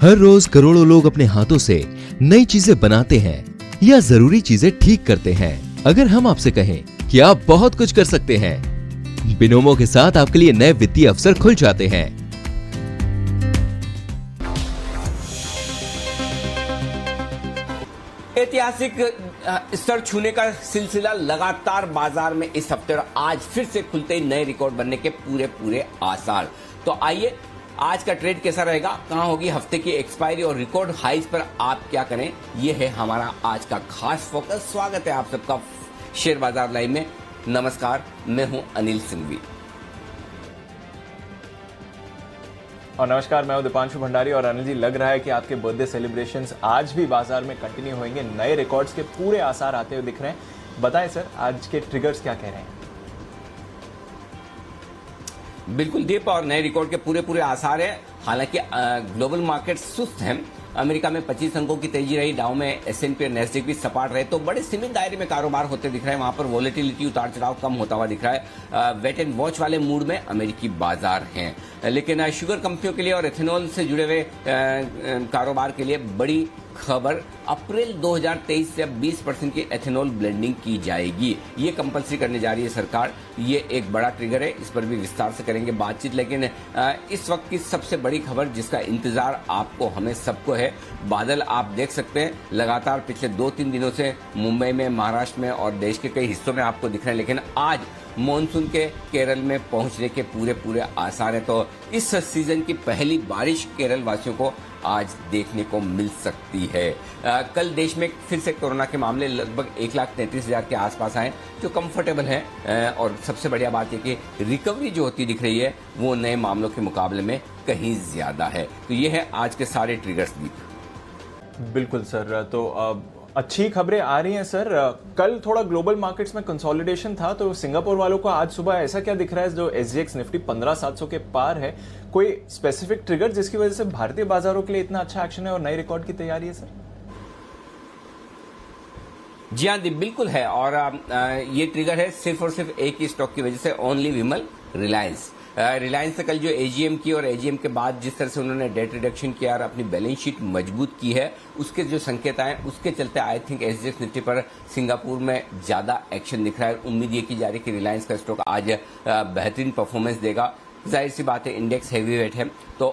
हर रोज करोड़ों लोग अपने हाथों से नई चीजें बनाते हैं या जरूरी चीजें ठीक करते हैं। अगर हम आपसे कहें कि आप बहुत कुछ कर सकते हैं, बिनोमो के साथ आपके लिए नए वित्तीय अवसर खुल जाते हैं। ऐतिहासिक स्तर छूने का सिलसिला लगातार बाजार में इस हफ्ते और आज फिर से खुलते ही नए रिकॉर्ड बनने के पूरे आसार। तो आइए आज का ट्रेड कैसा रहेगा, कहां होगी हफ्ते की एक्सपायरी और रिकॉर्ड हाइज पर आप क्या करें, ये है हमारा आज का खास फोकस। स्वागत है आप सबका शेयर बाजार लाइव में। नमस्कार, मैं हूं अनिल सिंघवी। और नमस्कार, मैं हूं दीपांशु भंडारी। और अनिल जी, लग रहा है कि आपके बर्थडे सेलिब्रेशंस आज भी बाजार में कंटिन्यू होंगे। नए रिकॉर्ड्स के पूरे आसार आते हुए दिख रहे हैं। बताएं सर, आज के ट्रिगर्स क्या कह रहे हैं? बिल्कुल दीप, और नए रिकॉर्ड के पूरे आसार हैं। हालांकि ग्लोबल मार्केट सुस्त हैं। अमेरिका में 25 अंकों की तेजी रही, डाउ में S&P और नेस्डेक भी सपाट रहे, तो बड़े सीमित दायरे में कारोबार होते दिख रहे हैं। वहां पर वॉलेटिलिटी उतार चढ़ाव कम होता हुआ दिख रहा है। वेट एंड वॉच वाले मूड में अमेरिकी बाजार हैं। लेकिन शुगर कंपनियों के लिए और एथेनॉल से जुड़े हुए कारोबार के लिए बड़ी खबर, अप्रैल 2023 से अब 20% की एथेनॉल ब्लेंडिंग की जाएगी। ये कंपलसरी करने जा रही है सरकार। ये एक बड़ा ट्रिगर है, इस पर भी विस्तार से करेंगे बातचीत। लेकिन इस वक्त की सबसे बड़ी खबर जिसका इंतजार आपको हमें सबको है, बादल आप देख सकते हैं लगातार पिछले 2-3 दिनों से मुंबई में, महाराष्ट्र में और देश के कई हिस्सों में आपको दिख रहे हैं। लेकिन आज मॉनसून के केरल में पहुंचने के पूरे आसार हैं। तो इस सीजन की पहली बारिश केरल वासियों को आज देखने को मिल सकती है। कल देश में फिर से कोरोना के मामले लगभग 1,33,000 के आसपास आए, जो कंफर्टेबल है। और सबसे बढ़िया बात यह कि रिकवरी जो होती दिख रही है वो नए मामलों के मुकाबले में कहीं ज्यादा है। तो ये है आज के सारे ट्रिगर्स भी। बिल्कुल सर, तो अच्छी खबरें आ रही हैं सर। कल थोड़ा ग्लोबल मार्केट्स में कंसोलिडेशन था, तो सिंगापुर वालों को आज सुबह ऐसा क्या दिख रहा है जो SGX निफ्टी 15,700 के पार है? कोई स्पेसिफिक ट्रिगर जिसकी वजह से भारतीय बाजारों के लिए इतना अच्छा एक्शन है और नए रिकॉर्ड की तैयारी है सर? जी हाँ, बिल्कुल है। और ये ट्रिगर है सिर्फ और सिर्फ एक ही स्टॉक की वजह से, ओनली विमल, रिलायंस। रिलायंस ने कल जो AGM की और AGM के बाद जिस तरह से उन्होंने डेट रिडक्शन किया और अपनी बैलेंस शीट मजबूत की है, उसके जो संकेत आए उसके चलते आई थिंक SGX निफ्टी पर सिंगापुर में ज्यादा एक्शन दिख रहा है। उम्मीद ये की जा रही है कि रिलायंस का स्टॉक आज बेहतरीन परफॉर्मेंस देगा। जाहिर सी बात है, इंडेक्स हैवी वेट है, तो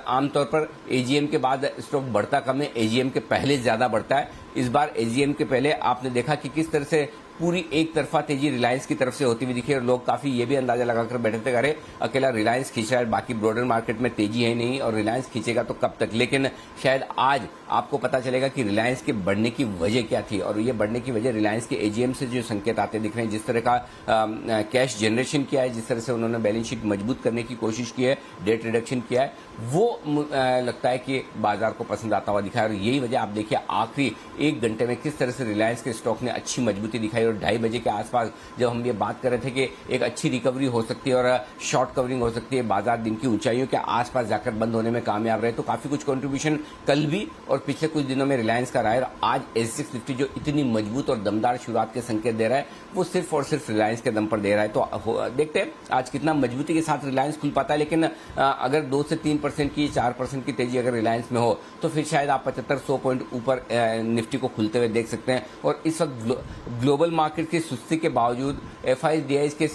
आमतौर पर AGM के बाद स्टॉक बढ़ता कम है, AGM के पहले ज्यादा बढ़ता है। इस बार AGM के पहले आपने देखा कि किस तरह से पूरी एक तरफा तेजी रिलायंस की तरफ से होती हुई दिखी और लोग काफी ये भी अंदाजा लगाकर बैठे थे, अरे अकेला रिलायंस खींच रहा है, बाकी ब्रॉडर मार्केट में तेजी है नहीं और रिलायंस खींचेगा तो कब तक। लेकिन शायद आज आपको पता चलेगा कि रिलायंस के बढ़ने की वजह क्या थी। और ये बढ़ने की वजह रिलायंस के AGM से जो संकेत आते दिख रहे हैं, जिस तरह का कैश जनरेशन किया है, जिस तरह से उन्होंने बैलेंस शीट मजबूत करने की कोशिश की है, डेट रिडक्शन किया है, वो लगता है कि बाजार को पसंद आता हुआ दिखा है। और यही वजह आप देखिए आखिरी 1 घंटे में किस तरह से रिलायंस के स्टॉक ने अच्छी मजबूती दिखाई। और 2:30 बजे के आसपास जब हम ये बात कर रहे थे कि एक अच्छी रिकवरी हो सकती है और शॉर्ट कवरिंग हो सकती है, बाजार दिन की ऊंचाइयों के आसपास जाकर बंद होने में कामयाब रहे, तो काफी कुछ कंट्रीब्यूशन कल भी और पिछले कुछ दिनों में रिलायंस का रहा है। आज SGX निफ्टी जो इतनी मजबूत और दमदार शुरुआत के संकेत दे रहा है, वो सिर्फ और सिर्फ रिलायंस के दम पर दे रहा है। तो देखते हैं आज कितना मजबूती के साथ रिलायंस खुल पाता है। लेकिन अगर 2 से 3% की, 4% की तेजी अगर रिलायंस में हो तो फिर शायद आप 75-100 पॉइंट ऊपर निफ्टी को खुलते हुए देख सकते हैं। और इस वक्त ग्लोबल मार्केट की सुस्ती के बावजूद FIDIs के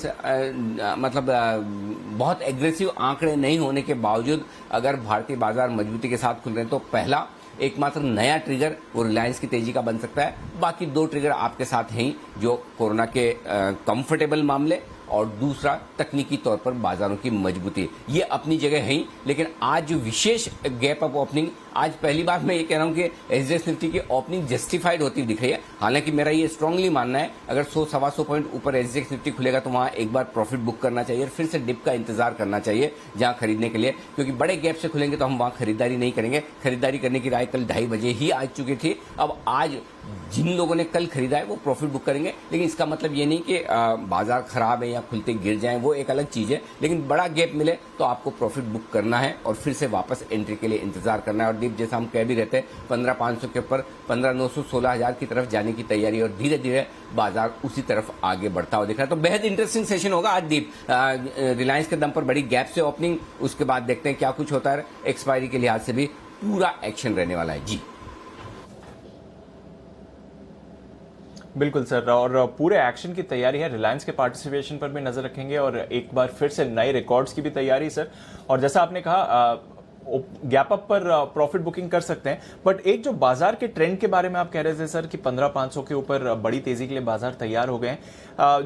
बहुत एग्रेसिव आंकड़े नहीं होने के बावजूद अगर भारतीय बाजार मजबूती के साथ खुल रहे हैं, तो पहला एकमात्र नया ट्रिगर वो रिलायंस की तेजी का बन सकता है। बाकी 2 ट्रिगर आपके साथ हैं, जो कोरोना के कंफर्टेबल मामले और दूसरा तकनीकी तौर पर बाजारों की मजबूती, ये अपनी जगह है ही। लेकिन आज जो विशेष गैप अप ओपनिंग, आज पहली बार मैं ये कह रहा हूं कि SGX निफ्टी की ओपनिंग जस्टिफाइड होती दिख रही है। हालांकि मेरा ये स्ट्रांगली मानना है, अगर 100-125 पॉइंट ऊपर SGX निफ्टी खुलेगा तो वहां एक बार प्रॉफिट बुक करना चाहिए, फिर से डिप का इंतजार करना चाहिए जहां खरीदने के लिए, क्योंकि बड़े गैप से खुलेंगे तो हम वहां खरीदारी नहीं करेंगे। खरीदारी करने की राय कल 2:30 बजे ही आ चुकी थी। अब आज जिन लोगों ने कल खरीदा है वो प्रॉफिट बुक करेंगे, लेकिन इसका मतलब ये नहीं कि बाजार खराब है या खुलते गिर जाएं, वो एक अलग चीज है। लेकिन बड़ा गैप मिले तो आपको प्रॉफिट बुक करना है और फिर से वापस एंट्री के लिए इंतजार करना है। और दीप, जैसा हम कह भी रहते हैं, 15,500 के ऊपर 15,900, 16,000 की तरफ जाने की तैयारी और धीरे धीरे बाजार उसी तरफ आगे बढ़ता हुआ दिख रहा है। तो बेहद इंटरेस्टिंग सेशन होगा आज दीप। रिलायंस के दम पर बड़ी गैप से ओपनिंग, उसके बाद देखते हैं क्या कुछ होता है एक्सपायरी के लिहाज से भी पूरा एक्शन रहने वाला है। जी बिल्कुल सर, और पूरे एक्शन की तैयारी है, रिलायंस के पार्टिसिपेशन पर भी नजर रखेंगे और एक बार फिर से नए रिकॉर्ड्स की भी तैयारी सर। और जैसा आपने कहा गैप अप पर प्रॉफिट बुकिंग कर सकते हैं, बट एक जो बाजार के ट्रेंड के बारे में आप कह रहे थे सर कि 15,500 के ऊपर बड़ी तेजी के लिए बाजार तैयार हो गए हैं।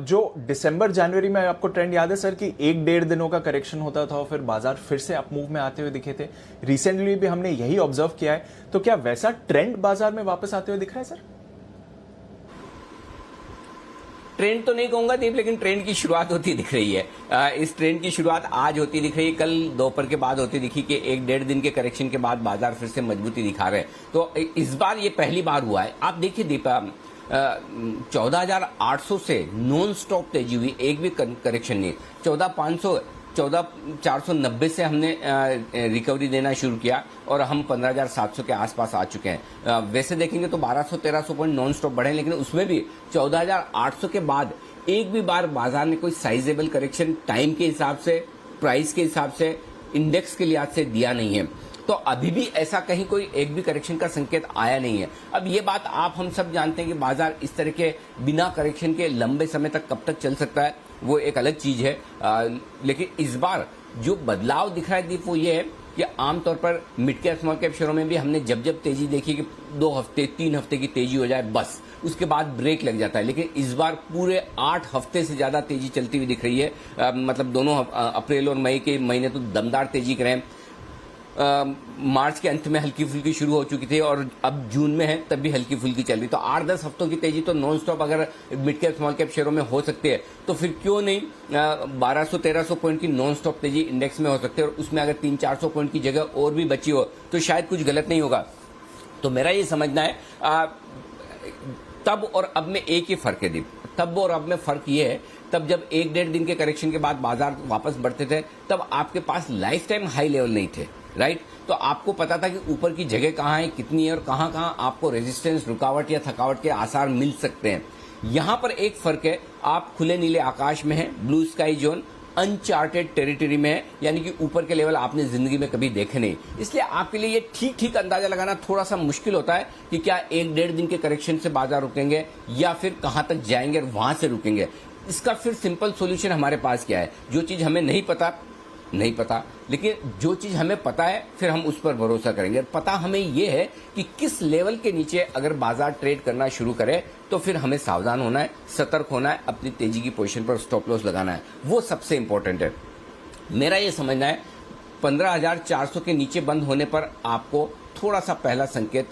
जो दिसंबर जनवरी में आपको ट्रेंड याद है सर कि 1-1.5 दिनों का करेक्शन होता था और फिर बाजार फिर से अप मूव में आते हुए दिखे थे। रिसेंटली भी हमने यही ऑब्जर्व किया है, तो क्या वैसा ट्रेंड बाजार में वापस आते हुए दिख रहा है सर? ट्रेंड तो नहीं कहूंगा दीप, लेकिन ट्रेंड की शुरुआत होती दिख रही है। इस ट्रेंड की शुरुआत आज होती दिख रही है, कल दोपहर के बाद होती दिखी कि 1-1.5 दिन के करेक्शन के बाद बाजार फिर से मजबूती दिखा रहे हैं। तो इस बार ये पहली बार हुआ है। आप देखिए दीपा, 14,800 से नॉन स्टॉप तेजी हुई, एक भी करेक्शन नहीं। 14,490 से हमने रिकवरी देना शुरू किया और हम 15,700 के आसपास आ चुके हैं। वैसे देखेंगे तो 1200-1300 पॉइंट नॉन स्टॉप बढ़े, लेकिन उसमें भी 14,800 के बाद एक भी बार बाजार ने कोई साइजेबल करेक्शन टाइम के हिसाब से, प्राइस के हिसाब से, इंडेक्स के लिहाज से दिया नहीं है। तो अभी भी ऐसा कहीं कोई एक भी करेक्शन का संकेत आया नहीं है। अब ये बात आप हम सब जानते हैं कि बाजार इस तरह के बिना करेक्शन के लंबे समय तक कब तक चल सकता है, वो एक अलग चीज है। लेकिन इस बार जो बदलाव दिख रहा है दीप, वो ये है कि आमतौर पर मिड कैप स्मॉल कैप शेयरों में भी हमने जब जब तेजी देखी कि 2 हफ्ते 3 हफ्ते की तेजी हो जाए बस, उसके बाद ब्रेक लग जाता है। लेकिन इस बार पूरे 8 हफ्ते से ज्यादा तेजी चलती हुई दिख रही है। मतलब दोनों अप्रैल और मई के महीने तो दमदार तेजी कर रहे हैं। मार्च के अंत में हल्की फुल्की शुरू हो चुकी थी और अब जून में है तब भी हल्की फुल्की चल रही। तो 8-10 हफ्तों की तेजी तो नॉन स्टॉप अगर मिड कैप स्मॉल कैप शेयरों में हो सकती है, तो फिर क्यों नहीं 1200-1300 पॉइंट की नॉन स्टॉप तेजी इंडेक्स में हो सकती है। और उसमें अगर 300-400 पॉइंट की जगह और भी बची हो तो शायद कुछ गलत नहीं होगा। तो मेरा ये समझना है तब और अब में एक ही फर्क है दीप। तब और अब में फर्क ये है, तब जब 1-1.5 दिन के करेक्शन के बाद बाजार वापस बढ़ते थे तब आपके पास लाइफ टाइम हाई लेवल नहीं थे, राइट। तो आपको पता था कि ऊपर की जगह कहाँ है, कितनी है और कहाँ कहाँ आपको रेजिस्टेंस, रुकावट या थकावट के आसार मिल सकते हैं। यहां पर एक फर्क है, आप खुले नीले आकाश में हैं, blue sky zone, uncharted territory में है, यानी कि ऊपर के लेवल आपने जिंदगी में कभी देखे नहीं। इसलिए आपके लिए ये ठीक ठीक अंदाजा लगाना थोड़ा सा मुश्किल होता है कि क्या 1-1.5 दिन के करेक्शन से बाजार रुकेंगे या फिर कहां तक जाएंगे और वहां से रुकेंगे। इसका फिर सिंपल सॉल्यूशन हमारे पास क्या है, जो चीज हमें नहीं पता, लेकिन जो चीज हमें पता है फिर हम उस पर भरोसा करेंगे। पता हमें यह है कि किस लेवल के नीचे अगर बाजार ट्रेड करना शुरू करे तो फिर हमें सावधान होना है, सतर्क होना है, अपनी तेजी की पोजीशन पर स्टॉप लॉस लगाना है, वो सबसे इंपॉर्टेंट है। मेरा ये समझना है 15,400 के नीचे बंद होने पर आपको थोड़ा सा पहला संकेत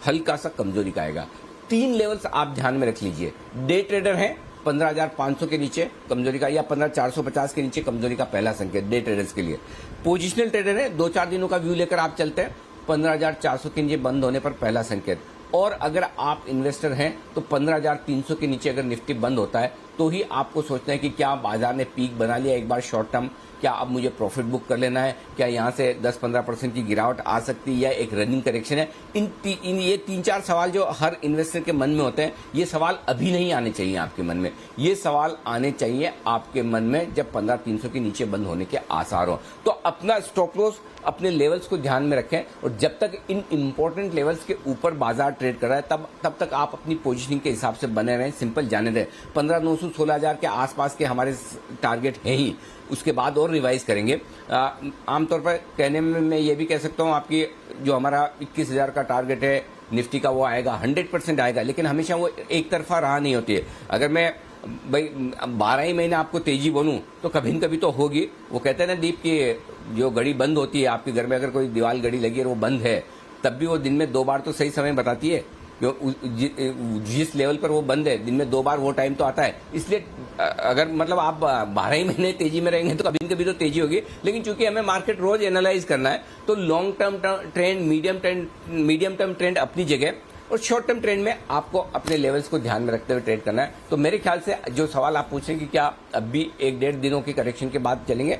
हल्का सा कमजोरी का आएगा। 3 लेवल्स आप ध्यान में रख लीजिए। डे ट्रेडर हैं, 15,500 के नीचे कमजोरी का या 15,450 के नीचे कमजोरी का पहला संकेत डे ट्रेडर्स के लिए। पोजिशनल ट्रेडर है, 2-4 दिनों का व्यू लेकर आप चलते हैं, 15,400 के नीचे बंद होने पर पहला संकेत। और अगर आप इन्वेस्टर हैं तो 15,300 के नीचे अगर निफ्टी बंद होता है तो ही आपको सोचना है कि क्या बाजार ने पीक बना लिया एक बार शॉर्ट टर्म, क्या अब मुझे प्रॉफिट बुक कर लेना है, क्या यहां से 10-15% की गिरावट आ सकती है या एक रनिंग करेक्शन है। ये 3-4 सवाल जो हर इन्वेस्टर के मन में होते हैं, ये सवाल अभी नहीं आने चाहिए आपके मन में। ये सवाल आने चाहिए आपके मन में जब 15,300 के नीचे बंद होने के आसार हो। तो अपना स्टॉप लॉस, अपने लेवल्स को ध्यान में रखें और जब तक इन इंपॉर्टेंट लेवल्स के ऊपर बाजार ट्रेड कर रहा है तब तक आप अपनी पोजीशनिंग के हिसाब से बने रहें। सिंपल जाने दें, 15,900-16,000 के आसपास के हमारे टारगेट है ही, उसके बाद और रिवाइज करेंगे। आमतौर पर कहने में मैं ये भी कह सकता हूँ आपकी जो हमारा 21,000 का टारगेट है निफ्टी का, वो आएगा, 100% आएगा, लेकिन हमेशा वो एक तरफा राह नहीं होती है। अगर मैं भाई 12 ही महीने आपको तेजी बोलूं तो कभी न कभी तो होगी। वो कहते हैं ना दीप की जो घड़ी बंद होती है आपके घर में, अगर कोई दीवार घड़ी लगी है और वो बंद है, तब भी वो दिन में 2 बार तो सही समय बताती है। जिस लेवल पर वो बंद है दिन में 2 बार वो टाइम तो आता है। इसलिए अगर मतलब आप 12 ही महीने तेजी में रहेंगे तो कभी न कभी तो तेजी होगी, लेकिन चूंकि हमें मार्केट रोज एनालाइज करना है तो long term trend, medium term trend अपनी जगह और शॉर्ट टर्म ट्रेंड में आपको अपने लेवल्स को ध्यान में रखते हुए ट्रेड करना है। तो मेरे ख्याल से जो सवाल आप पूछें कि क्या अब भी 1-1.5 दिनों के करेक्शन के बाद चलेंगे,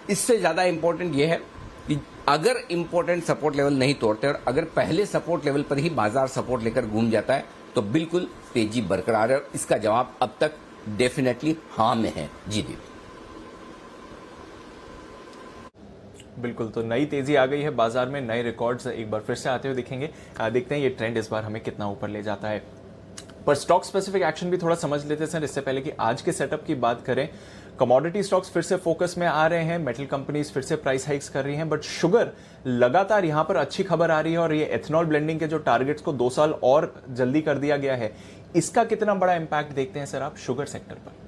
इससे ज्यादा इंपॉर्टेंट यह है कि अगर इंपॉर्टेंट सपोर्ट लेवल नहीं तोड़ते और अगर पहले सपोर्ट लेवल पर ही बाजार सपोर्ट लेकर घूम जाता है तो बिल्कुल तेजी बरकरार है। और इसका जवाब अब तक डेफिनेटली हाँ में है। जी दीप। बिल्कुल, तो नई तेजी आ गई है बाजार में, नए रिकॉर्ड्स एक बार फिर से आते हुए दिखेंगे। देखते हैं ये ट्रेंड इस बार हमें कितना ऊपर ले जाता है। पर स्टॉक स्पेसिफिक एक्शन भी थोड़ा समझ लेते हैं सर, इससे पहले कि आज के सेटअप की बात करें। कमोडिटी स्टॉक्स फिर से फोकस में आ रहे हैं, मेटल कंपनीज फिर से प्राइस हाइक्स कर रही हैं, बट शुगर लगातार यहां पर अच्छी खबर आ रही है और ये एथेनॉल ब्लेंडिंग के जो टारगेट्स को 2 साल और जल्दी कर दिया गया है, इसका कितना बड़ा इंपैक्ट देखते हैं सर आप शुगर सेक्टर पर?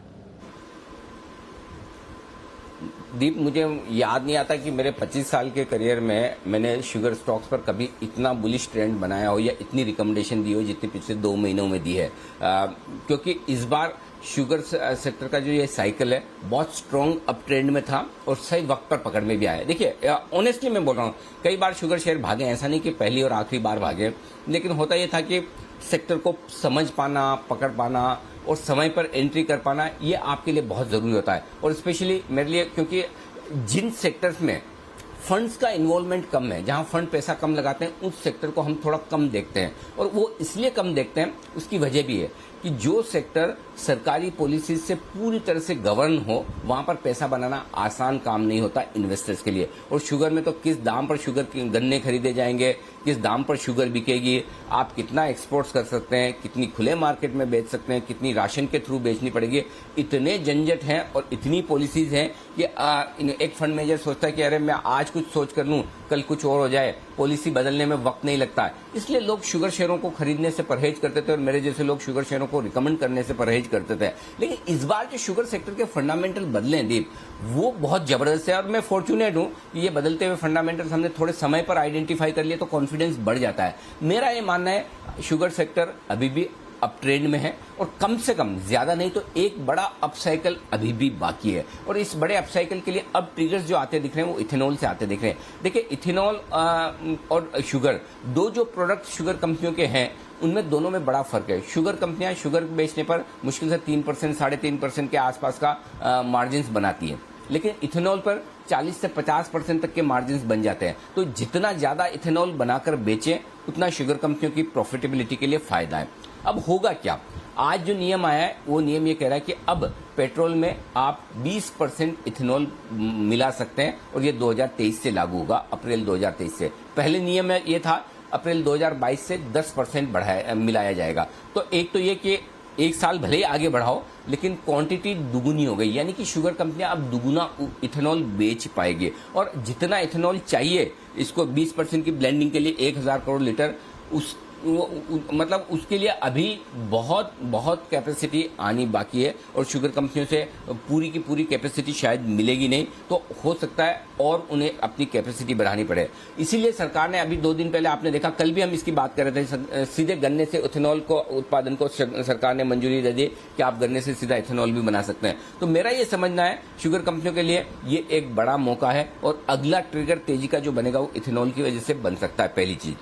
दीप, मुझे याद नहीं आता कि मेरे 25 साल के करियर में मैंने शुगर स्टॉक्स पर कभी इतना बुलिश ट्रेंड बनाया हो या इतनी रिकमेंडेशन दी हो जितनी पिछले 2 महीनों में दी है। क्योंकि इस बार शुगर सेक्टर का जो ये साइकिल है बहुत स्ट्रॉन्ग अप ट्रेंड में था और सही वक्त पर पकड़ में भी आया। देखिए, ऑनेस्टली मैं बोल रहा हूँ, कई बार शुगर शेयर भागे, ऐसा नहीं कि पहली और आखिरी बार भागे, लेकिन होता यह था कि सेक्टर को समझ पाना, पकड़ पाना और समय पर एंट्री कर पाना, ये आपके लिए बहुत जरूरी होता है। और स्पेशली मेरे लिए, क्योंकि जिन सेक्टर्स में फंड्स का इन्वॉल्वमेंट कम है, जहां फंड पैसा कम लगाते हैं, उस सेक्टर को हम थोड़ा कम देखते हैं। और वो इसलिए कम देखते हैं, उसकी वजह भी है कि जो सेक्टर सरकारी पॉलिसी से पूरी तरह से गवर्न हो, वहां पर पैसा बनाना आसान काम नहीं होता इन्वेस्टर्स के लिए। और शुगर में तो किस दाम पर शुगर के गन्ने खरीदे जाएंगे, किस दाम पर शुगर बिकेगी, आप कितना एक्सपोर्ट्स कर सकते हैं, कितनी खुले मार्केट में बेच सकते हैं, कितनी राशन के थ्रू बेचनी पड़ेगी, इतने झंझट हैं और इतनी पॉलिसीज हैं कि एक फंड मैनेजर सोचता है कि अरे मैं आज कुछ सोच कर लूं, कल कुछ और हो जाए, पॉलिसी बदलने में वक्त नहीं लगता है। इसलिए लोग शुगर शेयरों को खरीदने से परहेज करते थे और मेरे जैसे लोग शुगर शेयरों को रिकमेंड करने से परहेज करते थे। लेकिन इस बार जो शुगर सेक्टर के फंडामेंटल बदले हैं दीप, वो बहुत जबरदस्त है और मैं फॉर्चुनेट हूं कि ये बदलते हुए फंडामेंटल्स हमने थोड़े समय पर आइडेंटिफाई कर लिए तो कॉन्फिडेंस बढ़ जाता है। मेरा ये मानना है शुगर सेक्टर अभी भी अप ट्रेंड में है और कम से कम, ज्यादा नहीं तो एक बड़ा अप साइकिल अभी भी बाकी है। और इस बड़े अप साइकिल के लिए अब ट्रिगर्स जो आते दिख रहे हैं वो इथेनॉल से आते दिख रहे हैं। देखिए, इथेनॉल और शुगर, दो जो प्रोडक्ट शुगर कंपनियों के हैं, उनमें दोनों में बड़ा फर्क है। शुगर कंपनियां शुगर बेचने पर मुश्किल से 3%, 3.5% के आसपास का मार्जिन बनाती है, लेकिन इथेनॉल पर 40 से 50% तक के मार्जिन्स बन जाते हैं। तो जितना ज्यादा इथेनॉल बनाकर बेचें, उतना शुगर कंपनियों की प्रॉफिटेबिलिटी के लिए फायदा है। अब होगा क्या? आज जो नियम आया है वो नियम ये कह रहा है कि अब पेट्रोल में आप 20% इथेनॉल मिला सकते हैं और ये 2023 से लागू होगा, अप्रैल 2023 से। पहले नियम में ये था अप्रैल 2022 से 10% मिलाया जाएगा। तो एक तो ये कि एक साल भले ही आगे बढ़ाओ, लेकिन क्वांटिटी दुगुनी हो गई, यानी कि शुगर कंपनियां अब दुगुना इथेनॉल बेच पाएगी। और जितना इथेनॉल चाहिए इसको 20% की ब्लेंडिंग के लिए 1000 करोड़ लीटर, मतलब उसके लिए अभी बहुत बहुत कैपेसिटी आनी बाकी है और शुगर कंपनियों से पूरी की पूरी कैपेसिटी शायद मिलेगी नहीं। तो हो सकता है और उन्हें अपनी कैपेसिटी बढ़ानी पड़े। इसीलिए सरकार ने अभी 2 दिन पहले, आपने देखा, कल भी हम इसकी बात कर रहे थे, सीधे गन्ने से इथेनॉल को उत्पादन को सरकार ने मंजूरी दे दी कि आप गन्ने से सीधा इथेनॉल भी बना सकते हैं। तो मेरा ये समझना है शुगर कंपनियों के लिए ये एक बड़ा मौका है और अगला ट्रिगर तेजी का जो बनेगा वो इथेनॉल की वजह से बन सकता है, पहली चीज।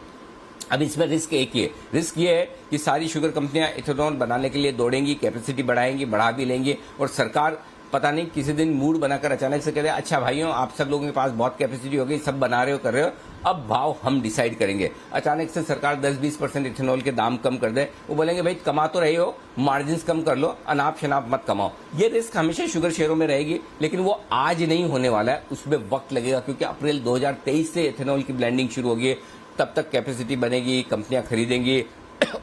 अब इसमें रिस्क एक ही है, रिस्क ये है कि सारी शुगर कंपनियां इथेनॉल बनाने के लिए दौड़ेंगी, कैपेसिटी बढ़ाएंगी, बढ़ा भी लेंगी और सरकार पता नहीं किसी दिन मूड बनाकर अचानक से कह दे, अच्छा भाइयों आप सब लोगों के पास बहुत कैपेसिटी हो गई, सब बना रहे हो, कर रहे हो, अब भाव हम डिसाइड करेंगे। अचानक से सरकार 10-20% इथेनॉल के दाम कम कर दे, वो बोलेंगे भाई कमा तो रही हो, मार्जिन कम कर लो, अनाप शनाप मत कमाओ। ये रिस्क हमेशा शुगर शेयरों में रहेगी, लेकिन वो आज नहीं होने वाला है, उसमें वक्त लगेगा, क्योंकि अप्रैल 2023 से इथेनॉल की ब्लेंडिंग शुरू होगी। तब तक कैपेसिटी बनेगी, कंपनियां खरीदेंगी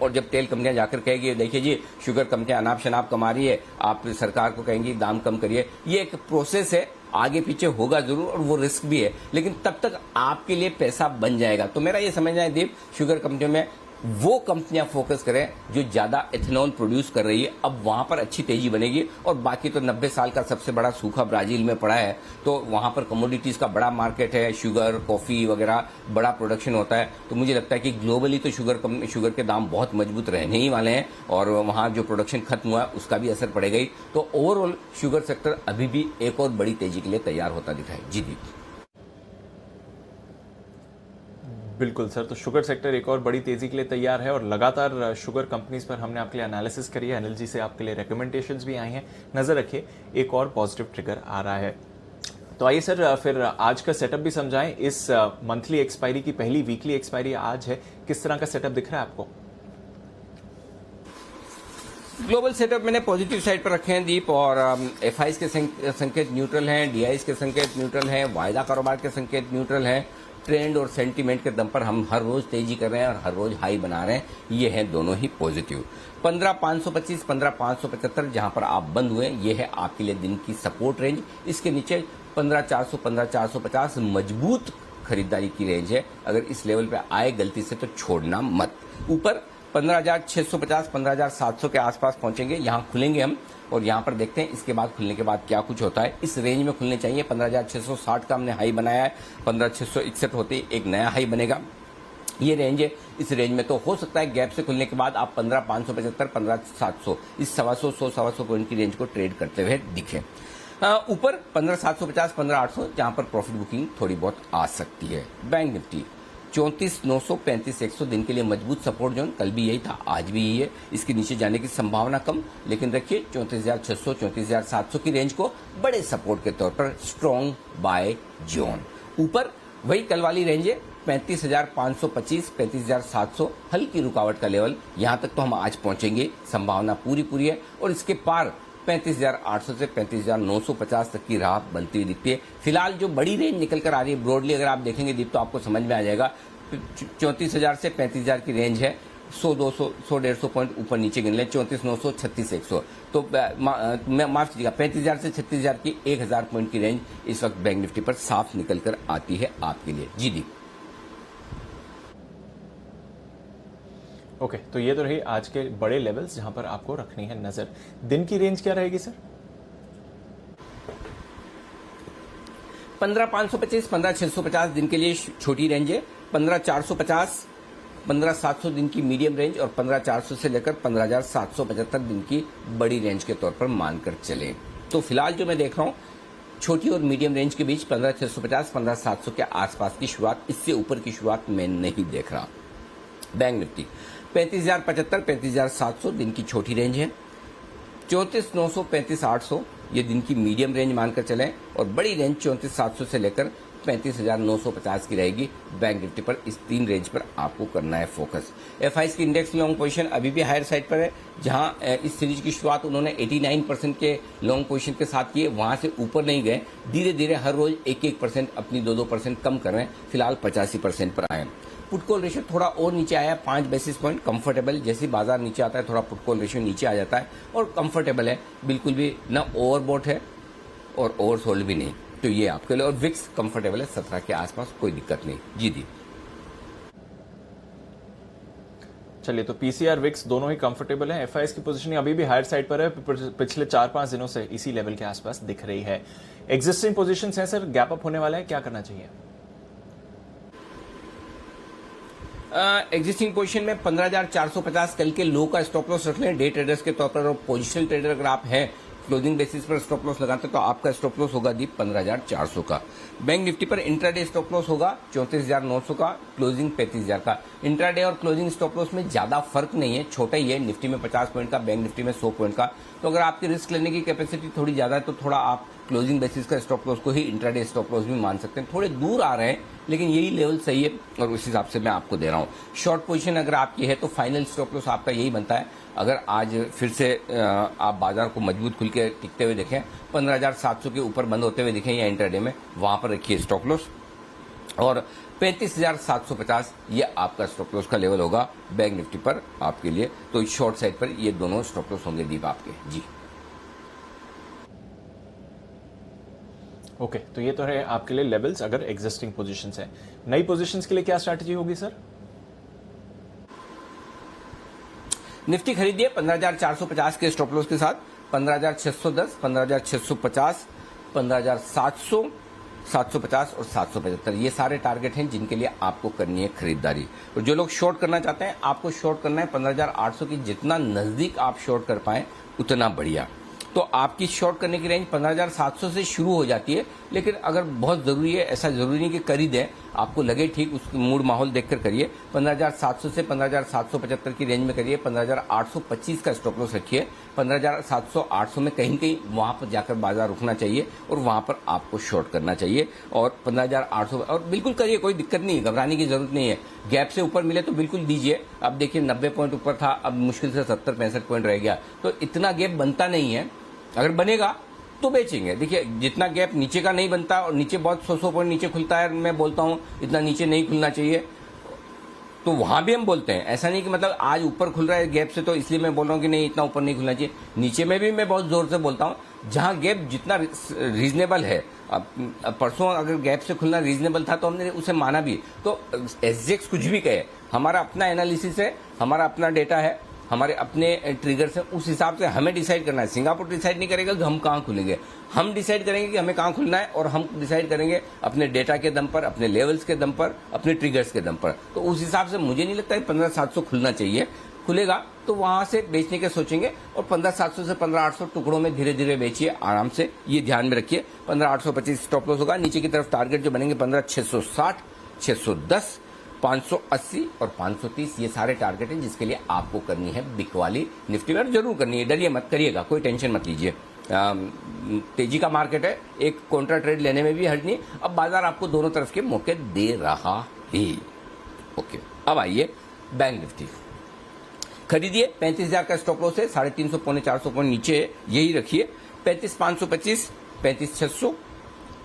और जब तेल कंपनियां जाकर कहेगी देखिए जी शुगर कंपनियां अनाप शनाप कमा रही है, आप सरकार को कहेंगी दाम कम करिए। ये एक प्रोसेस है, आगे पीछे होगा जरूर और वो रिस्क भी है, लेकिन तब तक आपके लिए पैसा बन जाएगा। तो मेरा ये समझना है दीप, शुगर कंपनियों में वो कंपनियां फोकस करें जो ज्यादा इथेनॉल प्रोड्यूस कर रही है, अब वहां पर अच्छी तेजी बनेगी। और बाकी तो 90 साल का सबसे बड़ा सूखा ब्राजील में पड़ा है, तो वहां पर कमोडिटीज का बड़ा मार्केट है, शुगर, कॉफी वगैरह बड़ा प्रोडक्शन होता है। तो मुझे लगता है कि ग्लोबली तो शुगर के दाम बहुत मजबूत रहने ही वाले हैं और वहां जो प्रोडक्शन खत्म हुआ है उसका भी असर पड़ेगा ही। तो ओवरऑल शुगर सेक्टर अभी भी एक और बड़ी तेजी के लिए तैयार होता दिखा है। जी दीप। बिल्कुल सर, तो शुगर सेक्टर एक और बड़ी तेजी के लिए तैयार है और लगातार शुगर कंपनीज पर हमने आपके लिए एनालिसिस करी है, अनिल जी से आपके लिए रिकमेंडेशंस भी आई हैं। नजर रखिए, एक और पॉजिटिव ट्रिगर आ रहा है। तो आइए सर फिर आज का सेटअप भी समझाएं। इस मंथली एक्सपायरी की पहली वीकली एक्सपायरी आज है, किस तरह का सेटअप दिख रहा है आपको? ग्लोबल सेटअप मैंने पॉजिटिव साइड पर रखे हैं दीप, और एफआईज के संकेत न्यूट्रल हैं, डीआईज के संकेत न्यूट्रल हैं, वायदा कारोबार के संकेत न्यूट्रल हैं। ट्रेंड और सेंटीमेंट के दम पर हम हर रोज तेजी कर रहे हैं और हर रोज हाई बना रहे हैं, ये हैं दोनों ही पॉजिटिव। 15,525, 15,575 जहां पर आप बंद हुए, ये है आपके लिए दिन की सपोर्ट रेंज। इसके नीचे 15,400, 15,450 मजबूत खरीदारी की रेंज है। अगर इस लेवल पे आए गलती से तो छोड़ना मत। ऊपर 15,650, 15,700 के आसपास पहुंचेंगे, यहां खुलेंगे हम और यहां पर देखते हैं इसके बाद खुलने के बाद क्या कुछ होता है। इस रेंज में खुलने चाहिए। 15,660 का हमने हाई बनाया है, 15,661 होते ही एक नया हाई बनेगा। ये रेंज है, इस रेंज में तो हो सकता है गैप से खुलने के बाद आप 15,575, 15,700 इस 125 पॉइंट की रेंज को ट्रेड करते हुए दिखे। ऊपर 15,750, 15,800 जहां पर प्रॉफिट बुकिंग थोड़ी बहुत आ सकती है। बैंक निफ्टी 34,900, 35,100 दिन के लिए मजबूत सपोर्ट जोन, कल भी यही था, आज भी यही है। इसके नीचे जाने की संभावना कम, लेकिन रखिए 34,600, 34,700 की रेंज को बड़े सपोर्ट के तौर पर स्ट्रॉन्ग बाय जोन। ऊपर वही कल वाली रेंज है 35,525, 35,700 हल्की रुकावट का लेवल, यहां तक तो हम आज पहुंचेंगे, संभावना पूरी है। और इसके पार 35,800 से 35,950 तक की राह बनती हुई दिखती है। फिलहाल जो बड़ी रेंज निकल कर आ रही है ब्रॉडली, अगर आप देखेंगे दीप तो आपको समझ में आ जाएगा। 34,000 से 35,000 की रेंज है, 100, 200, 100, 150 पॉइंट ऊपर नीचे गिन लें, 34,900, 36,100। तो माफ कीजिएगा, 35,000 से 36,000 की 1,000 पॉइंट की रेंज इस वक्त बैंक निफ्टी पर साफ निकल कर आती है आपके लिए। जी दीप। ओके, तो ये तो रही आज के बड़े लेवल्स जहां पर आपको रखनी है नजर। दिन की रेंज क्या रहेगी सर? 15,525, 15,650 दिन के लिए छोटी रेंज है। 15,450, 15,700 दिन की मीडियम रेंज और 15,400 से लेकर 15,775 दिन की बड़ी रेंज के तौर पर मानकर चले। तो फिलहाल जो मैं देख रहा हूं, छोटी और मीडियम रेंज के बीच 15,650, 15,700 के आसपास की शुरुआत, इससे ऊपर की शुरुआत मैं नहीं देख रहा। बैंक निफ्टी 35,075, 35,700 दिन की छोटी रेंज है। 34,900, 35,800 ये दिन की मीडियम रेंज मानकर चलें और बड़ी रेंज 34,700 से लेकर 35,950 की रहेगी। बैंक निफ्टी पर इस तीन रेंज पर आपको करना है फोकस। एफआईज की इंडेक्स लॉन्ग पोजीशन अभी भी हायर साइड पर है, जहां इस सीरीज की शुरुआत उन्होंने 89% के लॉन्ग पोजीशन के साथ की है, वहां से ऊपर नहीं गए। धीरे धीरे हर रोज 1-1% अपनी 2-2% कम कर रहे हैं, फिलहाल 85% पर आए। पुट कॉल रेशियो थोड़ा और नीचे आया, 5 बेसिस पॉइंट कंफर्टेबल। जैसे बाजार नीचे आता है थोड़ा पुट कॉल रेशियो नीचे आ जाता है और कंफर्टेबल है, बिल्कुल भी ना ओवरबॉट है और ओवरसोल्ड भी नहीं। तो ये आपके लिए, और विक्स कंफर्टेबल है 17 के आसपास, कोई दिक्कत नहीं। जी दी। चलिए, तो पीसीआर विक्स दोनों ही कंफर्टेबल है। एफआईएस की पोजीशनिंग अभी भी हायर साइड पर है, पिछले 4-5 दिनों से इसी लेवल के आसपास दिख रही है। एग्जिस्टिंग पोजीशंस हैं सर, गैप अप होने वाला है, क्या करना चाहिए? एग्जिस्टिंग पोजीशन में 15,450 कल के लो का स्टॉप लॉस रख लें डे ट्रेडर्स के तौर पर। और पोजिशनल ट्रेडर अगर आप हैं, क्लोजिंग बेसिस पर स्टॉप लॉस लगाते तो आपका स्टॉप लॉस होगा दीप 15,400 का। बैंक निफ्टी पर इंट्राडे स्टॉप लॉस होगा 34,900 का, क्लोजिंग 35,000 का। इंट्राडे और क्लोजिंग स्टॉप लॉस में ज्यादा फर्क नहीं है, छोटा ही है, निफ्टी में 50 पॉइंट का, बैंक निफ्टी में 100 पॉइंट का। तो अगर आपकी रिस्क लेने की कैपेसिटी थोड़ी ज्यादा है तो थोड़ा आप क्लोजिंग बेसिस का स्टॉप लॉस को ही इंट्राडे स्टॉप लॉस भी मान सकते हैं। थोड़े दूर आ रहे हैं लेकिन यही लेवल सही है और उस हिसाब से मैं आपको दे रहा हूं। शॉर्ट पोजीशन अगर आपकी है तो फाइनल स्टॉप लॉस आपका यही बनता है। अगर आज फिर से आप बाजार को मजबूत खुल के टिकते हुए देखें, 15,700 के ऊपर बंद होते हुए दिखें या इंट्राडे में, वहां पर रखिए स्टॉप लॉस। और 35,750 ये आपका स्टॉप लॉस का लेवल होगा बैंक निफ्टी पर आपके लिए। तो शॉर्ट साइड पर ये दोनों स्टॉप लॉस होंगे दीप आपके। जी ओके, तो ये तो है आपके लिए लेवल्स अगर एग्जिस्टिंग पोजीशंस है। नई पोजीशंस के लिए क्या स्ट्रैटेजी होगी सर? निफ्टी खरीदिए 15,450 के स्टॉप लॉस के साथ, 15,610, 15,650, 15,700, 750 और 775 ये सारे टारगेट हैं जिनके लिए आपको करनी है खरीदारी। और जो लोग शॉर्ट करना चाहते हैं, आपको शॉर्ट करना है 15,800 की, जितना नजदीक आप शॉर्ट कर पाए उतना बढ़िया। तो आपकी शॉर्ट करने की रेंज 15,700 से शुरू हो जाती है। लेकिन अगर बहुत जरूरी है, ऐसा जरूरी नहीं कि कर ही दें, आपको लगे ठीक, उस मूड माहौल देखकर करिए। 15,700 से 15,775 की रेंज में करिए। 15,825 का स्टॉप लॉस रखिए। 15,700 800 में कहीं कहीं वहां पर जाकर बाजार रुकना चाहिए और वहां पर आपको शॉर्ट करना चाहिए। और 15,800 और बिल्कुल करिए, कोई दिक्कत नहीं, घबराने की जरूरत नहीं है। गैप से ऊपर मिले तो बिल्कुल दीजिए। अब देखिए 90 पॉइंट ऊपर था, अब मुश्किल से 70-65 पॉइंट रह गया, तो इतना गैप बनता नहीं है। अगर बनेगा तो बेचेंगे। देखिए जितना गैप नीचे का नहीं बनता, और नीचे बहुत 100 पॉइंट नीचे खुलता है, मैं बोलता हूं इतना नीचे नहीं खुलना चाहिए, तो वहां भी हम बोलते हैं। ऐसा नहीं कि मतलब आज ऊपर खुल रहा है गैप से तो इसलिए मैं बोल रहा हूं कि नहीं इतना ऊपर नहीं खुलना चाहिए। नीचे में भी मैं बहुत जोर से बोलता हूं, जहां गैप जितना रीजनेबल है। अब परसों अगर गैप से खुलना रीजनेबल था तो हमने उसे माना भी। तो एसजेएक्स कुछ भी कहे, हमारा अपना एनालिसिस है, हमारा अपना डेटा है, हमारे अपने ट्रिगर्स हैं, उस हिसाब से हमें डिसाइड करना है। सिंगापुर डिसाइड नहीं करेगा कि हम कहाँ खुलेंगे, हम डिसाइड करेंगे कि हमें कहाँ खुलना है, और हम डिसाइड करेंगे अपने डेटा के दम पर, अपने लेवल्स के दम पर, अपने ट्रिगर्स के दम पर। तो उस हिसाब से मुझे नहीं लगता है 15,700 खुलना चाहिए। खुलेगा तो वहां से बेचने के सोचेंगे, और 15,700 से 15,800 टुकड़ों में धीरे धीरे बेचिए आराम से, ये ध्यान में रखिए। 15,825 स्टॉप लॉस होगा। नीचे की तरफ टारगेट जो बनेंगे 15,660, 610, 580 और 530, ये सारे टारगेट हैं जिसके लिए आपको करनी है बिक वाली निफ्टी में। जरूर करनी है, डरिए मत, करिएगा, कोई टेंशन मत लीजिए। तेजी का मार्केट है, एक कॉन्ट्रा ट्रेड लेने में भी हर्ज नहीं। अब बाजार आपको दोनों तरफ के मौके दे रहा है। ओके, अब आइए बैंक निफ्टी खरीदिए। 35,000 का स्टॉप लॉस है, 350 पौने 400 पॉइंट नीचे है, यही रखिए। 35,525, 35,600,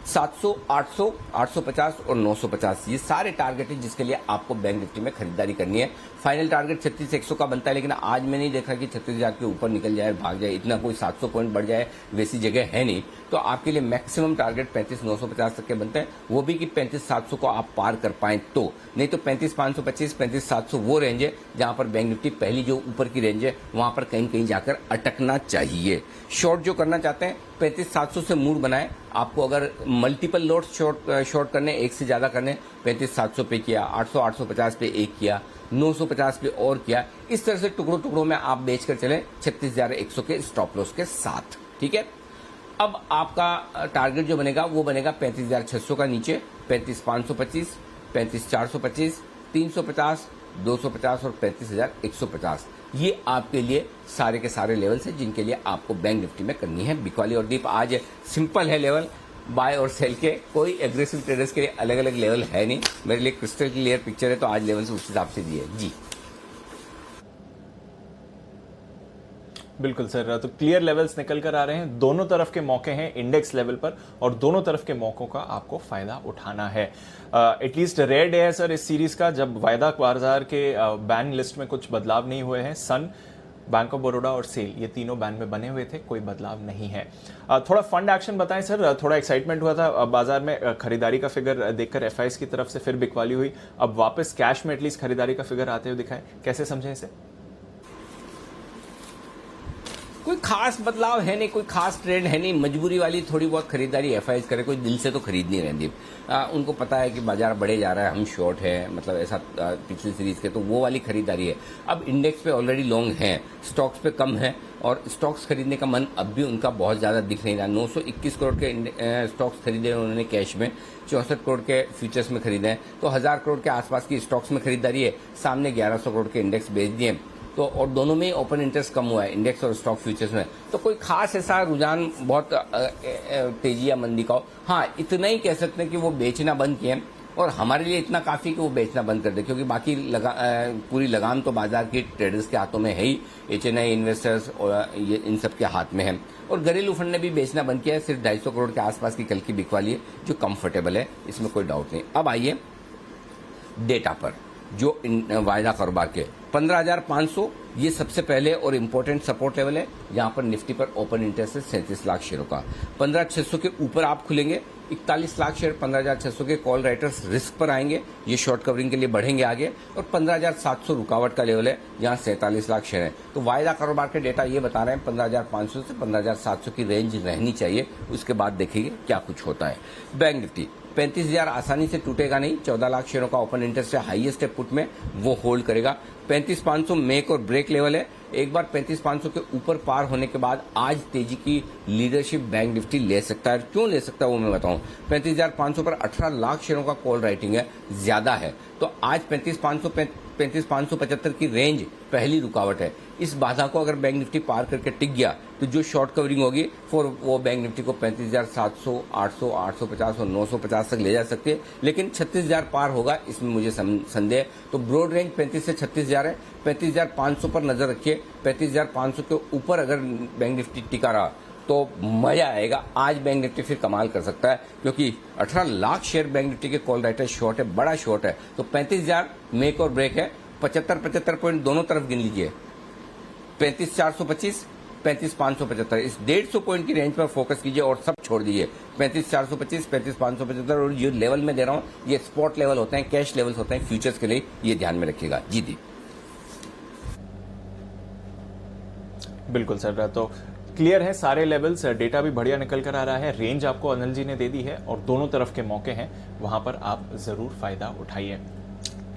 700, 800, 850 और 950, ये सारे टारगेट हैं जिसके लिए आपको बैंक निफ्टी में खरीदारी करनी है। फाइनल टारगेट 36,100 का बनता है, लेकिन आज मैं नहीं देख रहा कि 36,000 के ऊपर निकल जाए, भाग जाए, इतना कोई 700 पॉइंट बढ़ जाए वैसी जगह है नहीं। तो आपके लिए मैक्सिमम टारगेट 35,950 तक के बनते हैं, वो भी कि 35,700 को आप पार कर पाएं तो, नहीं तो 35,525, 35,700 वो रेंज है जहां पर बैंक निफ्टी पहली जो ऊपर की रेंज है वहां पर कहीं कहीं जाकर अटकना चाहिए। शॉर्ट जो करना चाहते हैं 35,700 से मूड बनाएं। आपको अगर मल्टीपल लॉट शॉर्ट करने, एक से ज्यादा करने, 35,700 पे किया, 800, 850 पे एक किया, 950 पे और किया, इस तरह से टुकड़ों टुकड़ों में आप बेचकर चले 36,100 के स्टॉप लॉस के साथ। ठीक है, अब आपका टारगेट जो बनेगा वो बनेगा 35,600 का नीचे, 35,525, 35,425, 350, 250 और 35,150। ये आपके लिए सारे के सारे लेवल्स हैं जिनके लिए आपको बैंक निफ्टी में करनी है बिकवाली। और दीप आज सिंपल है लेवल, बाय और सेल के, कोई एग्रेसिव ट्रेडर्स के लिए अलग अलग लेवल है नहीं। मेरे लिए क्रिस्टल क्लियर पिक्चर है, तो आज लेवल से उस हिसाब से दिए जी। बिल्कुल सर, तो क्लियर लेवल्स निकल कर आ रहे हैं। दोनों तरफ के मौके हैं इंडेक्स लेवल पर, और दोनों तरफ के मौकों का आपको फायदा उठाना है। एटलीस्ट रेयर डे है सर इस सीरीज का, जब वायदा बाजार के बैन लिस्ट में कुछ बदलाव नहीं हुए हैं। सन, बैंक ऑफ बड़ौदा और सेल, ये तीनों बैन में बने हुए थे, कोई बदलाव नहीं है। थोड़ा फंड एक्शन बताएं सर। थोड़ा एक्साइटमेंट हुआ था बाजार में, खरीदारी का फिगर देखकर एफआईएस की तरफ से, फिर बिकवाली हुई, अब वापस कैश में एटलीस्ट खरीदारी का फिगर आते हुए दिखाए, कैसे समझें इसे? कोई खास बदलाव है नहीं, कोई खास ट्रेंड है नहीं, मजबूरी वाली थोड़ी बहुत खरीदारी एफआईएस करे, कोई दिल से तो खरीद नहीं रहे। उनको पता है कि बाजार बढ़े जा रहा है, हम शॉर्ट है, मतलब ऐसा पिछली सीरीज के, तो वो वाली खरीदारी है। अब इंडेक्स पे ऑलरेडी लॉन्ग है, स्टॉक्स पे कम है, और स्टॉक्स खरीदने का मन अब भी उनका बहुत ज्यादा दिख नहीं रहा। 921 करोड़ के स्टॉक्स खरीदे उन्होंने कैश में, 64 करोड़ के फ्यूचर्स में खरीदे हैं, तो 1000 करोड़ के आसपास की स्टॉक्स में खरीदारी है। सामने 1100 करोड़ के इंडेक्स बेच दिए, तो और दोनों में ही ओपन इंटरेस्ट कम हुआ है, इंडेक्स और स्टॉक फ्यूचर्स में। तो कोई खास ऐसा रुझान बहुत तेजी या मंदी का हो, हाँ इतना ही कह सकते हैं कि वो बेचना बंद किए, और हमारे लिए इतना काफी कि वो बेचना बंद कर दे, क्योंकि बाकी पूरी लगाम तो बाजार के ट्रेडर्स के हाथों में है ही, एचएनआई इन्वेस्टर्स और ये इन सब के हाथ में है। और घरेलू फंड ने भी बेचना बंद किया है, सिर्फ 250 करोड़ के आसपास की कल की बिकवाली है जो कंफर्टेबल है, इसमें कोई डाउट नहीं। अब आइए डेटा पर, जो वायदा कारोबार के 15,500, ये सबसे पहले और इम्पोर्टेंट सपोर्ट लेवल है, जहां पर निफ्टी पर ओपन इंटरेस्ट है 37 लाख शेयरों का। 15,600 के ऊपर आप खुलेंगे, 41 लाख शेयर 15,600 के कॉल राइटर्स रिस्क पर आएंगे, ये शॉर्ट कवरिंग के लिए बढ़ेंगे आगे। और 15,700 रुकावट का लेवल है, जहां 47 लाख शेयर है। तो वायदा कारोबार के डेटा ये बता रहे हैं 15,500 से 15,700 की रेंज रहनी चाहिए, उसके बाद देखिए क्या कुछ होता है। बैंक निफ्टी 35,000 आसानी से टूटेगा नहीं, 14 लाख शेयरों का ओपन इंटरेस्ट है, हाईएस्ट है पुट में, वो होल्ड करेगा। 35,500 मेक और ब्रेक लेवल है, एक बार 35,500 के ऊपर पार होने के बाद आज तेजी की लीडरशिप बैंक निफ्टी ले सकता है। क्यों ले सकता है वो मैं बताऊं। 35,500 पर 18 लाख शेयरों का कॉल राइटिंग है, ज्यादा है। तो आज 35,575 की रेंज पहली रुकावट है। इस बाधा को अगर बैंक निफ्टी पार करके टिक गया तो जो शॉर्ट कवरिंग होगी फॉर वो बैंक निफ्टी को 35,700, 800, 850 और 950 तक ले जा सकती है। लेकिन 36,000 पार होगा इसमें मुझे संदेह है। तो ब्रॉड रेंज 35 से 36,000 है। 35,500 पर नजर रखिए। 35,500 के ऊपर अगर बैंक निफ्टी टिका रहा तो मजा आएगा। आज बैंक निफ्टी फिर कमाल कर सकता है क्योंकि 18 लाख शेयर बैंक निफ्टी के कॉल राइटर शॉर्ट है, बड़ा शॉर्ट है। तो 35,000 मेक और ब्रेक है। 75 पॉइंट दोनों तरफ गिन लीजिए। 35,425, 35,575 इस 150 पॉइंट की रेंज पर फोकस कीजिए और सब छोड़ दीजिए। 35,425, 35,575 और जो लेवल में दे रहा हूं ये स्पॉट लेवल होते हैं, कैश लेवल्स होते हैं फ्यूचर्स के लिए, ये ध्यान में रखिएगा। जी दी बिल्कुल सर, तो क्लियर है सारे लेवल्स, डेटा भी बढ़िया निकल कर आ रहा है, रेंज आपको अनिल जी ने दे दी है और दोनों तरफ के मौके हैं, वहां पर आप जरूर फायदा उठाइए।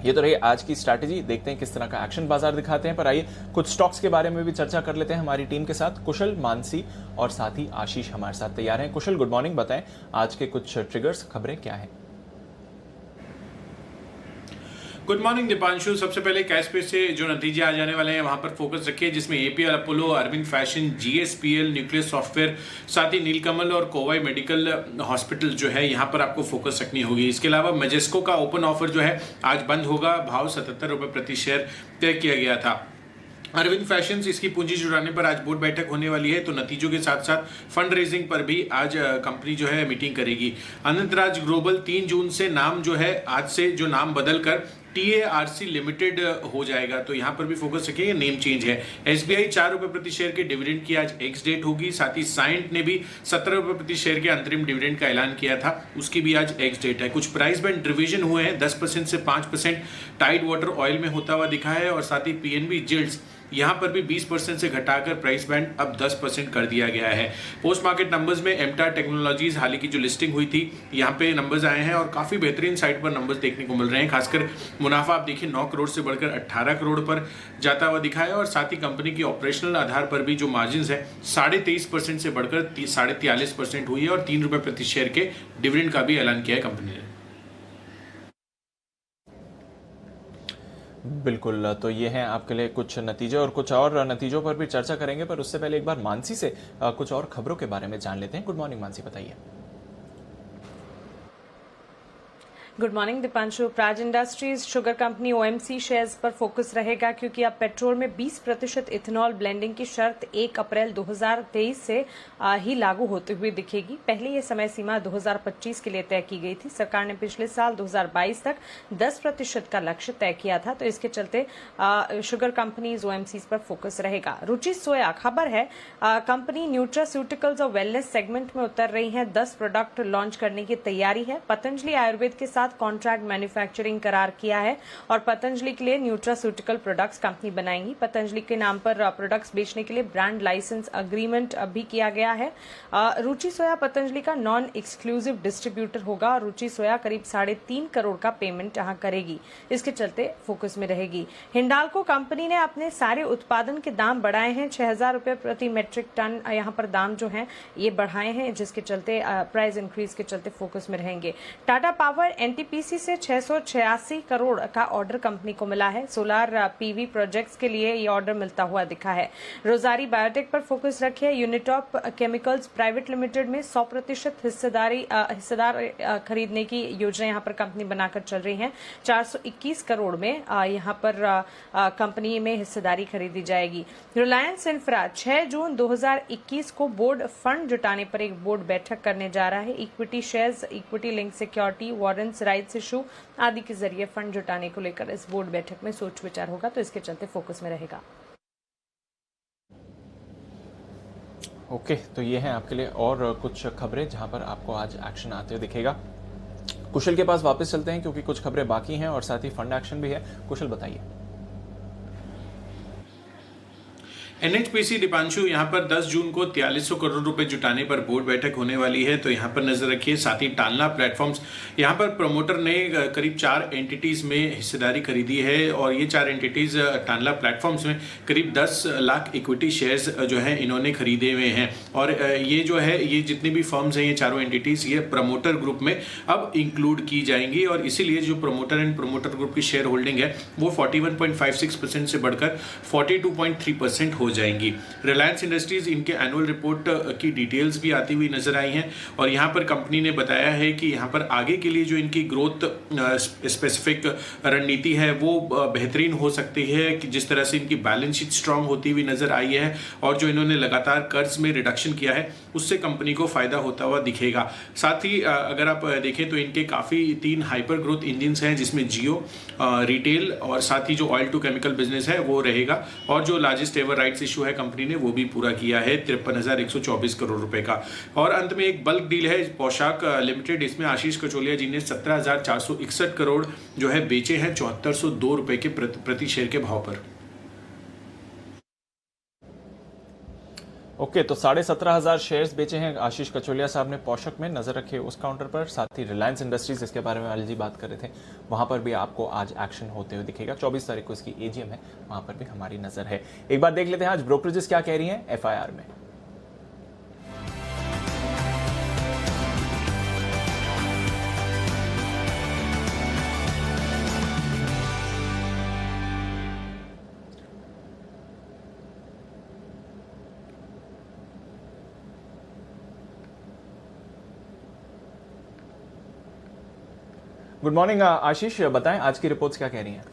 ये तो रही आज की स्ट्रैटेजी, देखते हैं किस तरह का एक्शन बाजार दिखाते हैं। पर आइए कुछ स्टॉक्स के बारे में भी चर्चा कर लेते हैं हमारी टीम के साथ। कुशल, मानसी और साथ ही आशीष हमारे साथ तैयार हैं। कुशल, गुड मॉर्निंग, बताएं आज के कुछ ट्रिगर्स, खबरें क्या हैं? Good morning Deepanshu. सबसे पहले कैश पे से जो नतीजे आ जाने वाले हैं वहां पर फोकस रखिए, जिसमें APL Apollo, Arvind fashion, GSPL, nucleus software, साथ ही नीलकमल और कोवाई मेडिकल हॉस्पिटल जो है यहां पर आपको फोकस रखनी होगी। इसके अलावा मेजेस्को का ओपन ऑफर जो है आज बंद होगा, भाव 77 रुपए प्रति शेयर तय किया गया था। अरविंद फैशंस, इसकी पूंजी जुटाने पर आज बोर्ड बैठक होने वाली है, तो नतीजों के साथ साथ फंड रेजिंग पर भी आज कंपनी जो है मीटिंग करेगी। अनंतराज ग्लोबल 3 जून से नाम जो है आज से जो नाम बदलकर TARC लिमिटेड हो जाएगा, तो यहां पर भी फोकस रखिए, नेम चेंज है। SBI 4 रुपए प्रति शेयर के डिविडेंड की आज एक्स डेट होगी। साथ ही साइंट ने भी 17 रुपए प्रति शेयर के अंतरिम डिविडेंड का ऐलान किया था, उसकी भी आज एक्स डेट है। कुछ प्राइस बैंड रिवीजन हुए हैं, 10% से 5% टाइड वाटर ऑयल में होता हुआ दिखा है और साथ ही PNB जिल्ड्स यहां पर भी 20% से घटाकर प्राइस बैंड अब 10% कर दिया गया है। पोस्ट मार्केट नंबर्स में एमटार टेक्नोलॉजीज हाल ही की जो लिस्टिंग हुई थी यहां पे नंबर्स आए हैं और काफी बेहतरीन साइड पर नंबर्स देखने को मिल रहे हैं। खासकर मुनाफा आप देखिए 9 करोड़ से बढ़कर 18 करोड़ पर जाता हुआ दिखा है और साथ ही कंपनी की ऑपरेशनल आधार पर भी जो मार्जिन है 23.5% से बढ़कर 43.5% हुई है और 3 रुपए प्रति शेयर के डिविडेंड का भी ऐलान किया है कंपनी ने। बिल्कुल, तो ये हैं आपके लिए कुछ नतीजे और कुछ और नतीजों पर भी चर्चा करेंगे, पर उससे पहले एक बार मानसी से कुछ और खबरों के बारे में जान लेते हैं। गुड मॉर्निंग मानसी, बताइए। Good morning Deepanshu. Praj industries sugar company OMC shares पर फोकस रहेगा क्योंकि अब पेट्रोल में 20% इथेनॉल ब्लेंडिंग की शर्त 1 अप्रैल 2023 से ही लागू होते हुए दिखेगी। पहले ये समय सीमा 2025 के लिए तय की गई थी। सरकार ने पिछले साल 2022 तक 10% का लक्ष्य तय किया था, तो इसके चलते शुगर कंपनीज OMC पर फोकस रहेगा। रुचि सोया खबर है, कंपनी न्यूट्रास्यूटिकल्स और वेलनेस सेगमेंट में उतर रही है। 10 प्रोडक्ट लॉन्च करने की तैयारी है। पतंजलि आयुर्वेद के साथ कॉन्ट्रैक्ट मैन्युफैक्चरिंग करार किया है और पतंजलि के लिए न्यूट्रास्यूटिकल प्रोडक्ट्स कंपनी बनाएंगी। पतंजलि के नाम पर प्रोडक्ट्स बेचने के लिए ब्रांड लाइसेंस अग्रीमेंट भी किया गया है। रुचि सोया पतंजलि का नॉन एक्सक्लूसिव डिस्ट्रीब्यूटर होगा और रुचि सोया करीब 3.5 करोड़ का पेमेंट यहां करेगी, इसके चलते फोकस में रहेगी। हिंडाल्को कंपनी ने अपने सारे उत्पादन के दाम बढ़ाए हैं। 6,000 रुपए प्रति मेट्रिक टन यहां पर दाम जो है ये बढ़ाए हैं, जिसके चलते प्राइस इंक्रीज के चलते फोकस में रहेंगे। टाटा पावर NTPC से 686 करोड़ का ऑर्डर कंपनी को मिला है। सोलार PV प्रोजेक्ट्स के लिए ये ऑर्डर मिलता हुआ दिखा है। रोजारी बायोटेक पर फोकस रखे। यूनिटॉप केमिकल्स प्राइवेट लिमिटेड में 100% हिस्सेदार खरीदने की योजना यहां पर कंपनी बनाकर चल रही है। 421 करोड़ में यहां पर कंपनी में हिस्सेदारी खरीदी जाएगी। रिलायंस इंफ्रा 6 जून 2021 को बोर्ड फंड जुटाने पर एक बोर्ड बैठक करने जा रहा है। Equity shares, equity link security, warrants, rights issue आदि के जरिए फंड जुटाने को लेकर इस बोर्ड बैठक में सोच विचार होगा, तो इसके चलते फोकस में रहेगा। ओके, तो ये हैं आपके लिए और कुछ खबरें जहां पर आपको आज एक्शन आते हुए दिखेगा। कुशल के पास वापस चलते हैं क्योंकि कुछ खबरें बाकी हैं और साथ ही फंड एक्शन भी है। कुशल, बताइए। एनएचपीसी दीपांशु यहाँ पर 10 जून को 4300 करोड़ रुपए जुटाने पर बोर्ड बैठक होने वाली है, तो यहाँ पर नजर रखिए। साथ ही टालना प्लेटफॉर्म्स, यहाँ पर प्रमोटर ने करीब 4 एंटिटीज में हिस्सेदारी खरीदी है और ये 4 एंटिटीज टालना प्लेटफॉर्म्स में करीब 10 लाख इक्विटी शेयर्स जो है इन्होंने खरीदे हुए हैं। और ये जो है ये जितनी भी फर्म्स हैं, ये चारों एंटिटीज ये प्रमोटर ग्रुप में अब इंक्लूड की जाएंगी और इसीलिए जो प्रमोटर एंड प्रमोटर ग्रुप की शेयर होल्डिंग है वो 41.56% से बढ़कर 42.3% हो जाएंगी। रिलायंस इंडस्ट्रीज, इनके एनुअल रिपोर्ट की डिटेल्स भी आती हुई नजर आई हैं और यहाँ पर कंपनी ने बताया है कि यहाँ पर आगे के लिए जो इनकी ग्रोथ स्पेसिफिक रणनीति है वो बेहतरीन हो सकती है, कि जिस तरह से इनकी बैलेंस शीट स्ट्रांग होती हुई नजर आई है और जो इन्होंने लगातार कर्ज में रिडक्शन किया है उससे कंपनी को फायदा होता हुआ दिखेगा। साथ ही अगर आप देखें तो इनके काफ़ी 3 हाइपर ग्रोथ इंजिन्स हैं, जिसमें जियो, रिटेल और साथ ही जो ऑयल टू केमिकल बिजनेस है वो रहेगा और जो लार्जेस्ट एवर राइट्स इशू है कंपनी ने वो भी पूरा किया है 53,124 करोड़ रुपए का। और अंत में एक बल्क डील है पोशाक लिमिटेड, इसमें आशीष कचोलिया जी ने 17,461 करोड़ जो है बेचे हैं 7402 रुपए के प्रति शेयर के भाव पर। ओके, तो 17,500 शेयर्स बेचे हैं आशीष कचोलिया साहब ने पोशाक में। नजर रखिए उस काउंटर पर। साथ ही रिलायंस इंडस्ट्रीज, जिसके बारे में अली जी बात कर रहे थे, वहां पर भी आपको आज एक्शन होते हुए दिखेगा। 24 तारीख को इसकी एजीएम है, वहां पर भी हमारी नजर है। एक बार देख लेते हैं आज ब्रोकरेजेस क्या कह रही हैं एफआईआर में। गुड मॉर्निंग आशीष, बताएं आज की रिपोर्ट्स क्या कह रही हैं।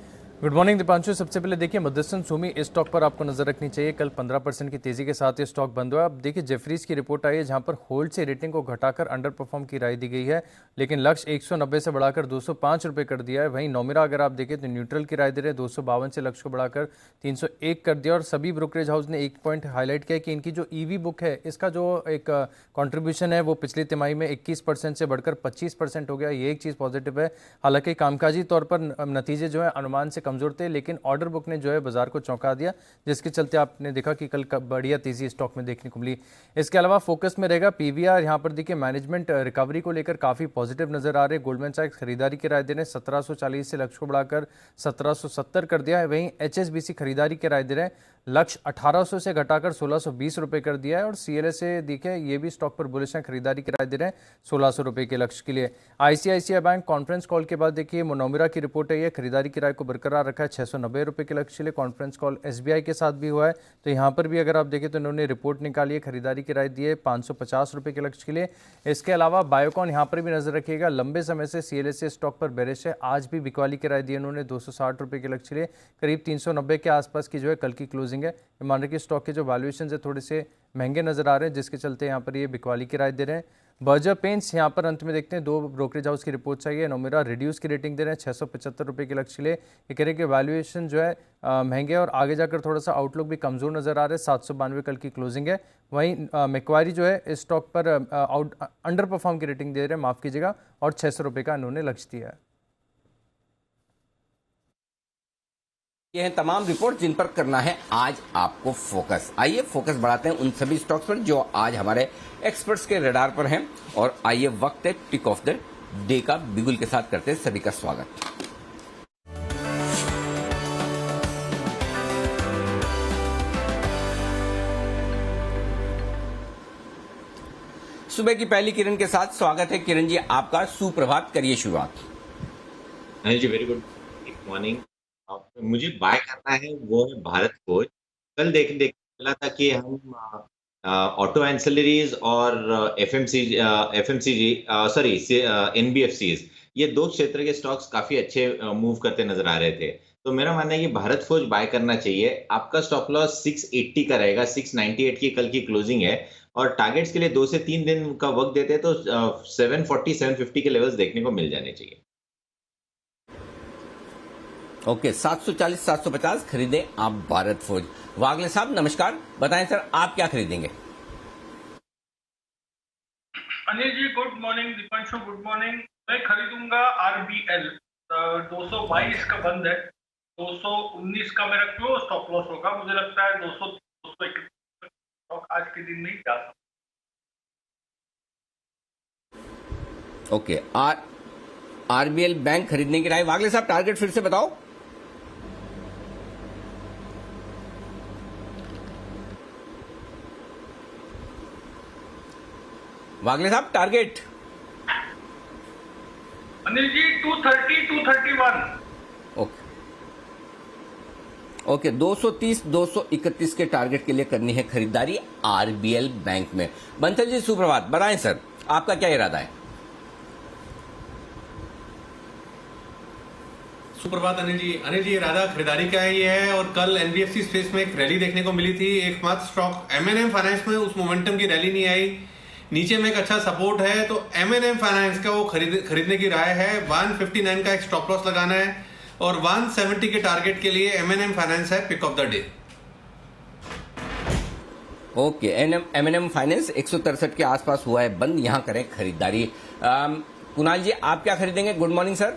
Good morning Deepanshu. सबसे पहले देखिए मदरसन सुमी, इस स्टॉक पर आपको नजर रखनी चाहिए। कल 15% की तेजी के साथ ये स्टॉक बंद हुआ। अब देखिए जेफरीज की रिपोर्ट आई है जहां पर होल्ड से रेटिंग को घटाकर अंडर परफॉर्म की राय दी गई है, लेकिन लक्ष्य 190 से बढ़ाकर 205 रुपये कर दिया है। वहीं नोमिरा अगर आप देखें तो न्यूट्रल की राय दे रहे हैं, 252 से लक्ष्य को बढ़ाकर 301 कर दिया। और सभी ब्रोकरेज हाउस ने एक पॉइंट हाईलाइट किया कि इनकी जो ईवी बुक है इसका जो एक कॉन्ट्रीब्यूशन है वो पिछली तिमाही में 21% से बढ़कर 25% हो गया। ये एक चीज़ पॉजिटिव है। हालांकि कामकाजी तौर पर नतीजे जो है अनुमान से कमजोर थे, लेकिन ऑर्डर बुक ने जो है बाजार को चौंका दिया, जिसके चलते आपने देखा कि कल बढ़िया तेजी स्टॉक में देखने को मिली। इसके अलावा फोकस में रहेगा पीवीआर। यहाँ पर देखिए मैनेजमेंट रिकवरी को लेकर काफी पॉजिटिव नजर आ रहे हैं। गोल्डमैन सैक्स खरीदारी की राय दे रहे हैं, 1740 से लक्ष्य को बढ़ाकर 1770 कर दिया है। वहीं एचएसबीसी खरीदारी की राय दे रहे हैं, लक्ष्य 1800 से घटाकर 1620 रुपए कर दिया है। और सीएलएसए देखें ये भी स्टॉक पर बुलिश है, खरीदारी की राय दे रहे हैं 1600 रुपए के लक्ष्य के लिए। आईसीआईसीआई बैंक कॉन्फ्रेंस कॉल के बाद देखिए मोनोमिरा की रिपोर्ट है, ये खरीदारी की राय को बरकरार रखा है 690 रुपए के लक्ष्य के लिए। कॉन्फ्रेंस कॉल एसबीआई के साथ भी हुआ है, तो यहाँ पर भी अगर आप देखें तो इन्होंने रिपोर्ट निकाली है, खरीदारी की राय दी है 550 रुपए के लक्ष्य के लिए। इसके अलावा बायोकॉन यहाँ पर भी नजर रखिएगा, लंबे समय से सीएलएसए स्टॉक पर बेरिश है, आज भी बिकवाली की राय दी इन्होंने 260 रुपए के लक्ष्य के लिए। करीब 390 के आसपास की जो है कल की क्लोजिंग है। मान रहे कि स्टॉक के जो वैल्यूएशन है थोड़े से महंगे नजर आ रहे हैं, जिसके चलते यहाँ पर ये बिकवाली की राय दे रहे हैं। बर्जर पेंट्स यहाँ पर अंत में देखते हैं, 2 ब्रोकरेज हाउस की रिपोर्ट चाहिए। नोमिरा रिड्यूस की रेटिंग दे रहे हैं 675 रुपए के लक्ष्य के लिए। ये कह रहे हैं कि वैल्यूएशन जो है महंगे और आगे जाकर थोड़ा सा आउटलुक भी कमजोर नजर आ रहा है। 792 कल की क्लोजिंग है। वहीं मैक्वारी जो है इस स्टॉक पर अंडर परफॉर्म की रेटिंग दे रहे हैं, माफ कीजिएगा, और 600 रुपए का इन्होंने लक्ष्य दिया है। ये हैं तमाम रिपोर्ट जिन पर करना है आज आपको फोकस। आइए फोकस बढ़ाते हैं उन सभी स्टॉक्स पर जो आज हमारे एक्सपर्ट्स के रडार पर हैं। और आइए वक्त है टिक ऑफ द डे का। बिगुल के साथ करते हैं सभी का स्वागत। सुबह की पहली किरण के साथ स्वागत है किरण जी आपका। सुप्रभात, करिए शुरुआत। Anil ji very good morning. मुझे बाय करना है वो है भारत फोर्ज। कल देख मिला था कि हम ऑटो एंसिलरीज और एफएमसीजी सॉरी एनबीएफसीज, ये 2 क्षेत्र के स्टॉक्स काफी अच्छे मूव करते नजर आ रहे थे। तो मेरा मानना है कि भारत फोर्ज बाय करना चाहिए। आपका स्टॉप लॉस 680 का रहेगा, 698 की कल की क्लोजिंग है और टारगेट्स के लिए 2 से 3 दिन का वक्त देते हैं तो 740 750 के लेवल्स देखने को मिल जाने चाहिए। ओके, 740 750 खरीदें आप भारत फोर्ज। वागले साहब नमस्कार, बताएं सर आप क्या खरीदेंगे। Anil ji good morning. Deepanshu good morning. मैं खरीदूंगा आरबीएल, 222 का बंद है, 219 का मेरा क्लोज स्टॉप लॉस होगा। मुझे लगता है 200 221 स्टॉक आज के दिन में ही जा सकता है। ओके, आरबीएल बैंक खरीदने की राय। वागले साहब टारगेट फिर से बताओ। वागले साहब target. Anil ji 230 231। Okay okay, 230 231 के टारगेट के लिए करनी है खरीदारी आरबीएल बैंक में। बंसल जी सुप्रभात, बताएं सर आपका क्या इरादा है? सुप्रभात अनिल जी इरादा खरीदारी का ही है। और कल एनबीएफसी स्पेस में एक रैली देखने को मिली थी। एकमात्र स्टॉक एमएनएम फाइनेंस में उस मोमेंटम की रैली नहीं आई। नीचे में एक अच्छा सपोर्ट है, तो एमएनएम फाइनेंस का वो खरीदने की राय है। 159 का एक स्टॉप लॉस लगाना है और 170 के टारगेट के लिए एमएनएम फाइनेंस है pick of the day. Okay, MNM finance 163 के आसपास हुआ है बंद, यहां करें खरीदारी। कुणाल जी आप क्या खरीदेंगे? Good morning sir.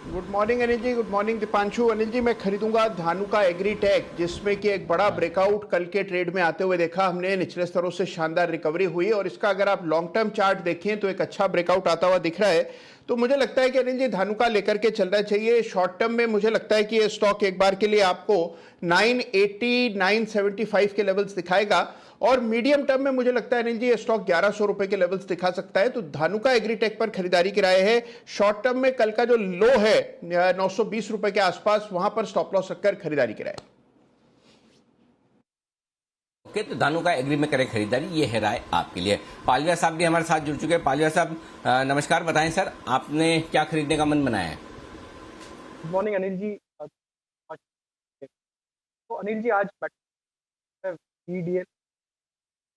Good morning Anil ji, good morning Deepanshu. Anil ji मैं खरीदूंगा धानुका एग्रीटेक, जिसमें कि एक बड़ा ब्रेकआउट कल के ट्रेड में आते हुए देखा हमने। निचले स्तरों से शानदार रिकवरी हुई और इसका अगर आप लॉन्ग टर्म चार्ट देखें तो एक अच्छा ब्रेकआउट आता हुआ दिख रहा है। तो मुझे लगता है कि अनिल जी धानुका लेकर के चलना चाहिए। शॉर्ट टर्म में मुझे लगता है कि ये स्टॉक एक बार के लिए आपको 980 975 के लेवल्स दिखाएगा और मीडियम टर्म में मुझे लगता है अनिल जी ये स्टॉक 1100 रुपए के लेवल्स दिखा सकता है। तो धानुका एग्रीटेक पर खरीदारी की राय है। शॉर्ट टर्म में कल का जो लो है 920 रुपए के आसपास, वहां पर स्टॉप लॉस रखकर खरीदारी की राय। ओके, तो धानुका एग्री में करें खरीदारी, ये है राय आपके लिए। पालिया साहब भी हमारे साथ जुड़ चुके हैं। पालिया साहब नमस्कार, बताएं सर आपने क्या खरीदने का मन बनाया है? गुड मॉर्निंग अनिल जी। तो अनिल जी आज ईडीएल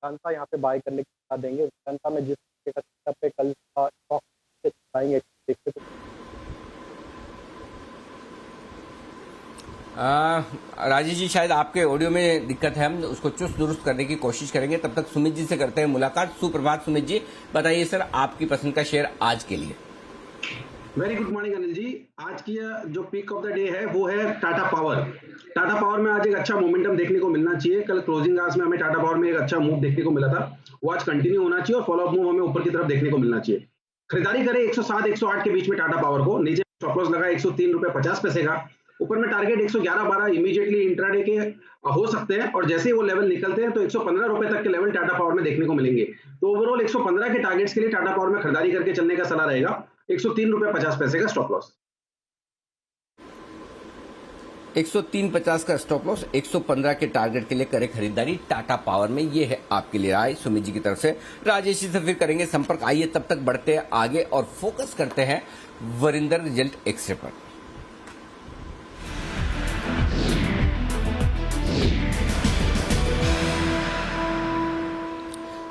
वेदांता यहाँ पे बाय करने की सलाह देंगे। वेदांता में जिस पे कल का स्टॉक आएंगे देखते तो राजेश जी शायद आपके ऑडियो में दिक्कत है, हम उसको चुस्त दुरुस्त करने की कोशिश करेंगे। तब तक सुमित जी से करते हैं मुलाकात। सुप्रभात सुमित जी, बताइए सर आपकी पसंद का शेयर आज के लिए। वेरी गुड मॉर्निंग अनिल जी। आज की जो पिक ऑफ द डे है वो है टाटा पावर। टाटा पावर में आज एक अच्छा मोमेंटम देखने को मिलना चाहिए। कल क्लोजिंग आवर्स में हमें टाटा पावर में एक अच्छा मूव देखने को मिला था, वो आज कंटिन्यू होना चाहिए और फॉलोअप मूव हमें ऊपर की तरफ देखने को मिलना चाहिए। खरीदारी करें 107 108 के बीच में टाटा पावर को। नीचे स्टॉप लॉस लगा 103 रुपए 50 पैसे का। ऊपर में टारगेट 111-12 इमीडिएटली इंट्राडे के हो सकते हैं और जैसे ही वो लेवल निकलते हैं तो 115 रुपए तक के लेवल टाटा पावर में देखने को मिलेंगे। तो ओवरऑल 115 के टारगेट्स के लिए टाटा पावर में खरीदारी करके चलने का सलाह रहेगा। 103 रुपए 50 पैसे का स्टॉप लॉस। 103.50 का स्टॉप लॉस, 115 के टारगेट के लिए करें खरीदारी टाटा पावर में, ये है आपके लिए राय सुमित जी की तरफ से। राजेश जी से फिर करेंगे संपर्क। आइए तब तक बढ़ते हैं आगे और फोकस करते हैं वरिंदर रिजल्ट एक्सरे पर।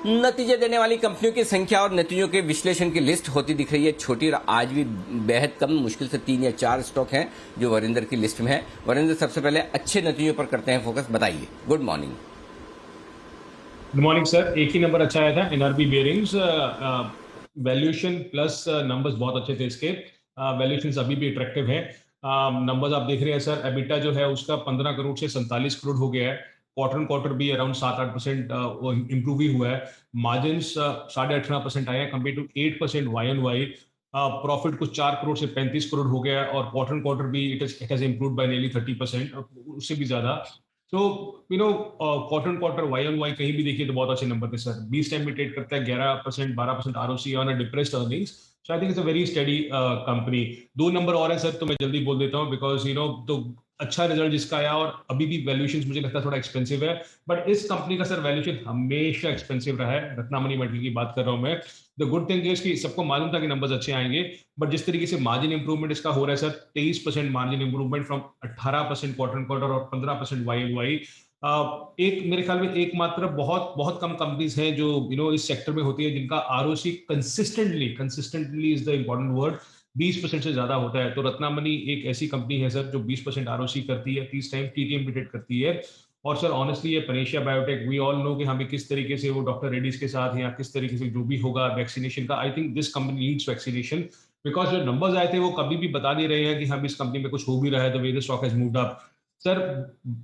नतीजे देने वाली कंपनियों की संख्या और नतीजों के विश्लेषण की लिस्ट होती दिख रही है छोटी, और आज भी बेहद कम, मुश्किल से 3 या 4 स्टॉक हैं जो वरिंदर की लिस्ट में है। वरिंदर सबसे पहले अच्छे नतीजों पर करते हैं फोकस, बताइए। Good morning. Good morning sir. एक ही नंबर अच्छा आया था, NRB bearings. Valuation plus numbers बहुत अच्छे थे इसके। वैल्यूएशन अभी भी अट्रैक्टिव है। नंबर्स आप देख रहे हैं सर, एबिटा जो है उसका 15 करोड़ से 47 करोड़ हो गया है। क्वार्टर भी अराउंड 7-8% इंप्रूव ही हुआ है। मार्जिन 18.5% आया कंपेयर टू 8% YoY। प्रॉफिट कुछ 4 करोड़ से 35 करोड़ हो गया और क्वार्टर भी it has improved bye nearly 30%, उससे भी ज्यादा। तो क्वार्टर YoY कहीं भी देखिए तो बहुत अच्छे नंबर थे सर। 20 टाइम में ट्रेड करता है, 11% 12% ROC on a depressed earnings. So I think it's a very study company. 2 number और है सर, तो मैं जल्दी बोल देता हूँ बिकॉज तो अच्छा रिजल्ट जिसका आया और अभी भी वैल्यूएशन मुझे लगता है थोड़ा एक्सपेंसिव है, बट इस कंपनी का सर वैल्यूएशन हमेशा एक्सपेंसिव रहा है। रत्नामणि मेटल की बात कर रहा हूं मैं। द गुड थिंग इज कि सबको मालूम था कि नंबर्स अच्छे आएंगे, बट जिस तरीके से मार्जिन इंप्रूवमेंट इसका हो रहा है sir, 23% margin improvement from 18% quarter और 15% YoY। एक मेरे ख्याल में एकमात्र बहुत कम कंपनीज हैं जो इस सेक्टर में होती है जिनका ROC consistently is the important word 20% से ज्यादा होता है। तो रत्नामणि एक ऐसी कंपनी है सर जो 20% ROC करती है, 30 टाइम TTM भी ट्रेड करती है। और सर ऑनेस्टली ये Panacea Biotech, we all know कि हमें किस तरीके से वो डॉक्टर रेड्डीज के साथ या किस तरीके से जो भी होगा वैक्सीनेशन का, I think this company needs vaccination. Because जो नंबर्स आए थे वो कभी भी बता नहीं रहे हैं कि हम इस कंपनी में कुछ हो भी रहा है, तो various stock has moved up. Sir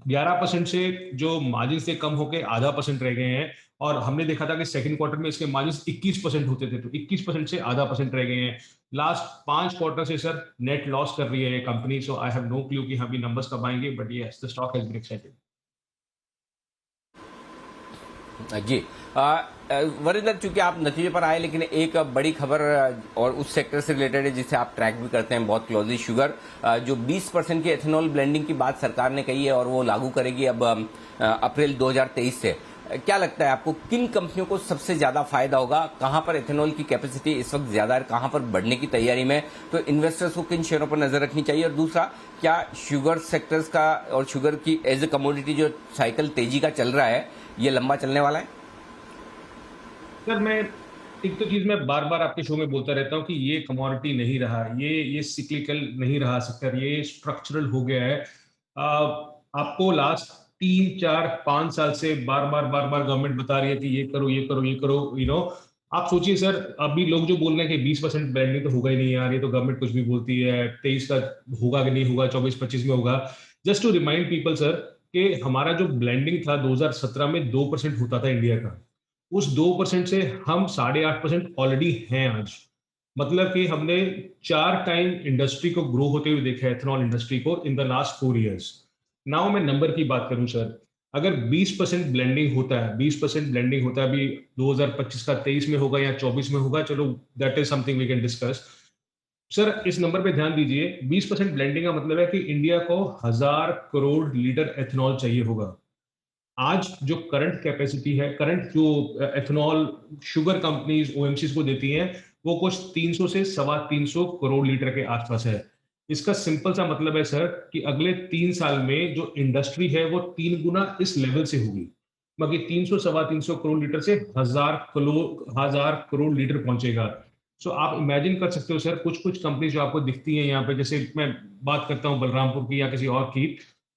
11% से जो मार्जिन से कम होके आधा % रह गए हैं, और हमने देखा था कि सेकंड क्वार्टर में इसके मार्जिन 21% होते थे, तो 21% से आधा % रह गए हैं। लास्ट 5 क्वार्टर से सर नेट लॉस कर रही है ये company, so I have no clue कि हम ये नंबर्स कब आएंगे, but yes the stock has been excited. Ji Varinder, चूंकि आप नतीजे पर आए, लेकिन एक बड़ी खबर और उस सेक्टर से रिलेटेड है जिसे आप ट्रैक भी करते हैं बहुत क्लोजली, शुगर, जो 20% की एथेनॉल ब्लेंडिंग की बात सरकार ने कही है और वो लागू करेगी अब अप्रैल 2023 से। क्या लगता है आपको, किन कंपनियों को सबसे ज्यादा फायदा होगा? कहां पर एथेनॉल की कैपेसिटी इस वक्त ज्यादा है, कहां पर बढ़ने की तैयारी में, तो इन्वेस्टर्स को किन शेयरों पर नजर रखनी चाहिए? और दूसरा, क्या शुगर सेक्टर्स का और शुगर की एज ए कमोडिटी जो साइकिल तेजी का चल रहा है, ये लंबा चलने वाला है? सर मैं एक तो चीज मैं बार बार आपके शो में बोलता रहता हूँ कि ये कमोडिटी नहीं रहा, ये सिक्लिकल नहीं रहा सेक्टर, ये स्ट्रक्चरल हो गया है। आपको लास्ट 3 4 5 साल से बार बार गवर्नमेंट बता रही है कि ये करो ये करो ये करो, आप सोचिए सर, अभी लोग जो बोल रहे हैं कि 20% ब्लेंडिंग तो होगा ही नहीं यार, ये तो गवर्नमेंट कुछ भी बोलती है, 23 का होगा कि नहीं होगा, 24-25 में होगा। Just to remind people sir कि हमारा जो ब्लेंडिंग था 2017 में 2% होता था इंडिया का, उस 2% से हम 8.5% ऑलरेडी हैं आज। मतलब कि हमने 4 टाइम इंडस्ट्री को ग्रो होते हुए देखा है, एथेनॉल इंडस्ट्री को, in the last 4 years. Now मैं नंबर की बात करूं सर, अगर 20% ब्लेंडिंग होता है, 20% ब्लेंडिंग होता है, अभी 2025 का 23 में होगा या 24 में होगा, चलो that is something we can discuss. Sir इस नंबर पे ध्यान दीजिए, 20% ब्लेंडिंग का मतलब है कि इंडिया को 1000 करोड़ लीटर एथेनॉल चाहिए होगा। आज जो करंट कैपेसिटी है, करंट जो एथेनॉल शुगर कंपनीज ओएमसीज को देती हैं, वो कुछ 300 से 325 करोड़ लीटर के आसपास है। इसका सिंपल सा मतलब है सर कि अगले 3 साल में जो इंडस्ट्री है वो 3 गुना इस लेवल से होगी, बाकी 300-325 करोड़ लीटर से 1000 करोड़ लीटर पहुंचेगा। सो आप इमेजिन कर सकते हो सर, कुछ कुछ कंपनी जो आपको दिखती है यहाँ पे, जैसे मैं बात करता हूँ बलरामपुर की या किसी और की,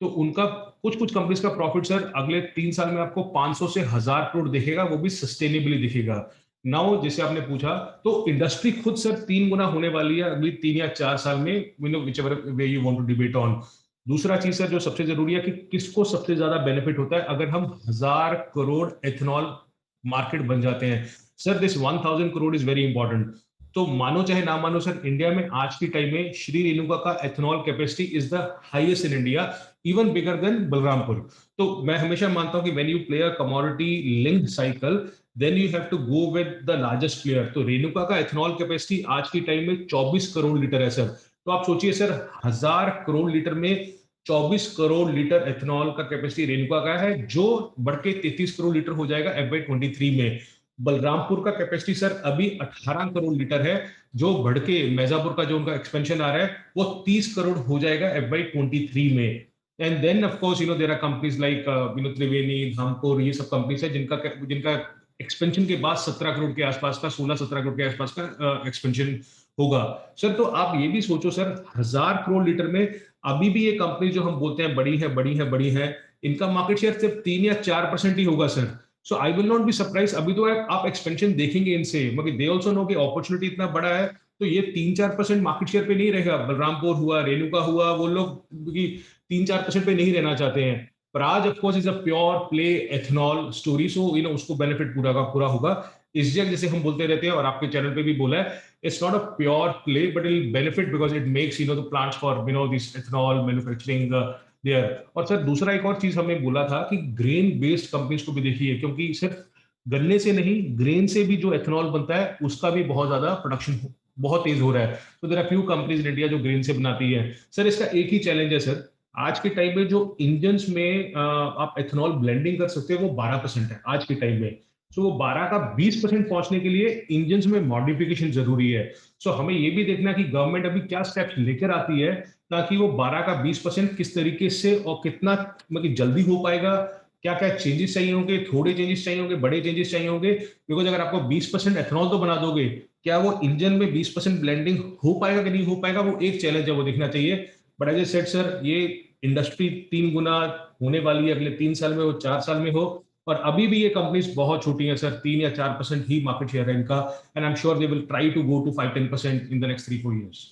तो उनका कुछ कुछ कंपनीज का प्रॉफिट सर अगले 3 साल में आपको 500 से 1000 करोड़ दिखेगा, वो भी सस्टेनेबली दिखेगा। नाउ जैसे आपने पूछा, तो इंडस्ट्री खुद सर 3 गुना होने वाली है अगली 3 या 4 साल में, whichever way you want to debate on. दूसरा चीज सर जो सबसे जरूरी है कि किसको सबसे ज्यादा बेनिफिट होता है अगर हम 1000 करोड़ एथेनॉल मार्केट बन जाते हैं। Sir this 1000 crore is very important. तो मानो चाहे ना मानो सर, इंडिया में आज की टाइम में श्री रेणुका का ethanol capacity is the highest in India, even bigger than Balrampur. तो मैं हमेशा मानता हूं कि when you play a commodity linked cycle, then you have to go with the largest player. तो रेणुका का एथेनॉल कैपेसिटी आज की टाइम में 24 करोड़ लीटर है सर। तो आप सोचिए सर, 1000 करोड़ लीटर में 24 करोड़ लीटर एथेनॉल का कैपेसिटी रेणुका का है, जो बढ़ के 33 करोड़ लीटर हो जाएगा FY23 में। बलरामपुर का कैपेसिटी सर अभी 18 करोड़ लीटर है, जो बढ़ के मैजापुर का जो उनका एक्सपेंशन आ रहा है वो 30 करोड़ हो जाएगा FY23 में। And then of course there are companies like Triveni, Dhampur, ये सब कंपनीज है जिनका एक्सपेंशन के बाद 17 करोड़ के आसपास का, 16-17 करोड़ के आसपास का एक्सपेंशन होगा। सर तो आप ये भी सोचो सर, 1000 करोड़ लीटर में अभी भी ये कंपनी जो हम बोलते हैं बड़ी है, इनका मार्केट शेयर सिर्फ 3 या 4% ही होगा sir. So I will not be surprise, अभी तो आप एक्सपेंशन देखेंगे इनसे, मगर दे ऑल्सो नो कि अपॉर्चुनिटी इतना बड़ा है, तो ये 3-4% मार्केट शेयर पे नहीं रहेगा। बलरामपुर हुआ, रेणुका हुआ, वो लोग 3-4% पे नहीं रहना चाहते हैं। Praj of course is a pure play ethanol story, so उसको बेनिफिट पूरा का पूरा होगा। इसजेक जैसे हम बोलते रहते हैं और आपके चैनल पे भी बोला है, it's not a pure play but it will benefit because it makes the plants for this ethanol manufacturing there. और सर दूसरा एक और चीज हमें बोला था कि ग्रेन बेस्ड कंपनीज को भी देखिए, क्योंकि सिर्फ गन्ने से नहीं, ग्रेन से भी जो एथेनॉल बनता है उसका भी बहुत ज्यादा प्रोडक्शन बहुत तेज हो रहा है। तो there are few companies in India जो ग्रेन से बनाती है। सर इसका एक ही चैलेंज है सर, आज के टाइम में जो इंजन्स में आप एथेनॉल ब्लेंडिंग कर सकते हो वो 12% है आज के टाइम में। सो वो 12 का 20% पहुंचने के लिए इंजन्स में मॉडिफिकेशन जरूरी है। सो हमें ये भी देखना कि गवर्नमेंट अभी क्या स्टेप्स लेकर आती है ताकि वो 12 का 20% किस तरीके से और कितना मतलब जल्दी हो पाएगा, क्या क्या चेंजेस चाहिए होंगे, थोड़े चेंजेस चाहिए होंगे, बड़े चेंजेस चाहिए होंगे। बिकॉज अगर आपको 20% एथेनॉल तो बना दोगे, क्या वो इंजन में 20% ब्लेंडिंग हो पाएगा कि नहीं हो पाएगा, वो एक चैलेंज है, वो देखना चाहिए। But as a said sir, ये इंडस्ट्री 3 गुना होने वाली है अगले 3 साल में, वो 4 साल में हो, और अभी भी ये कंपनीज बहुत छोटी हैं सर, 3 या 4% ही मार्केट शेयर है इनका, and I am sure they will try to go to 5-10% in the next 3-4 years।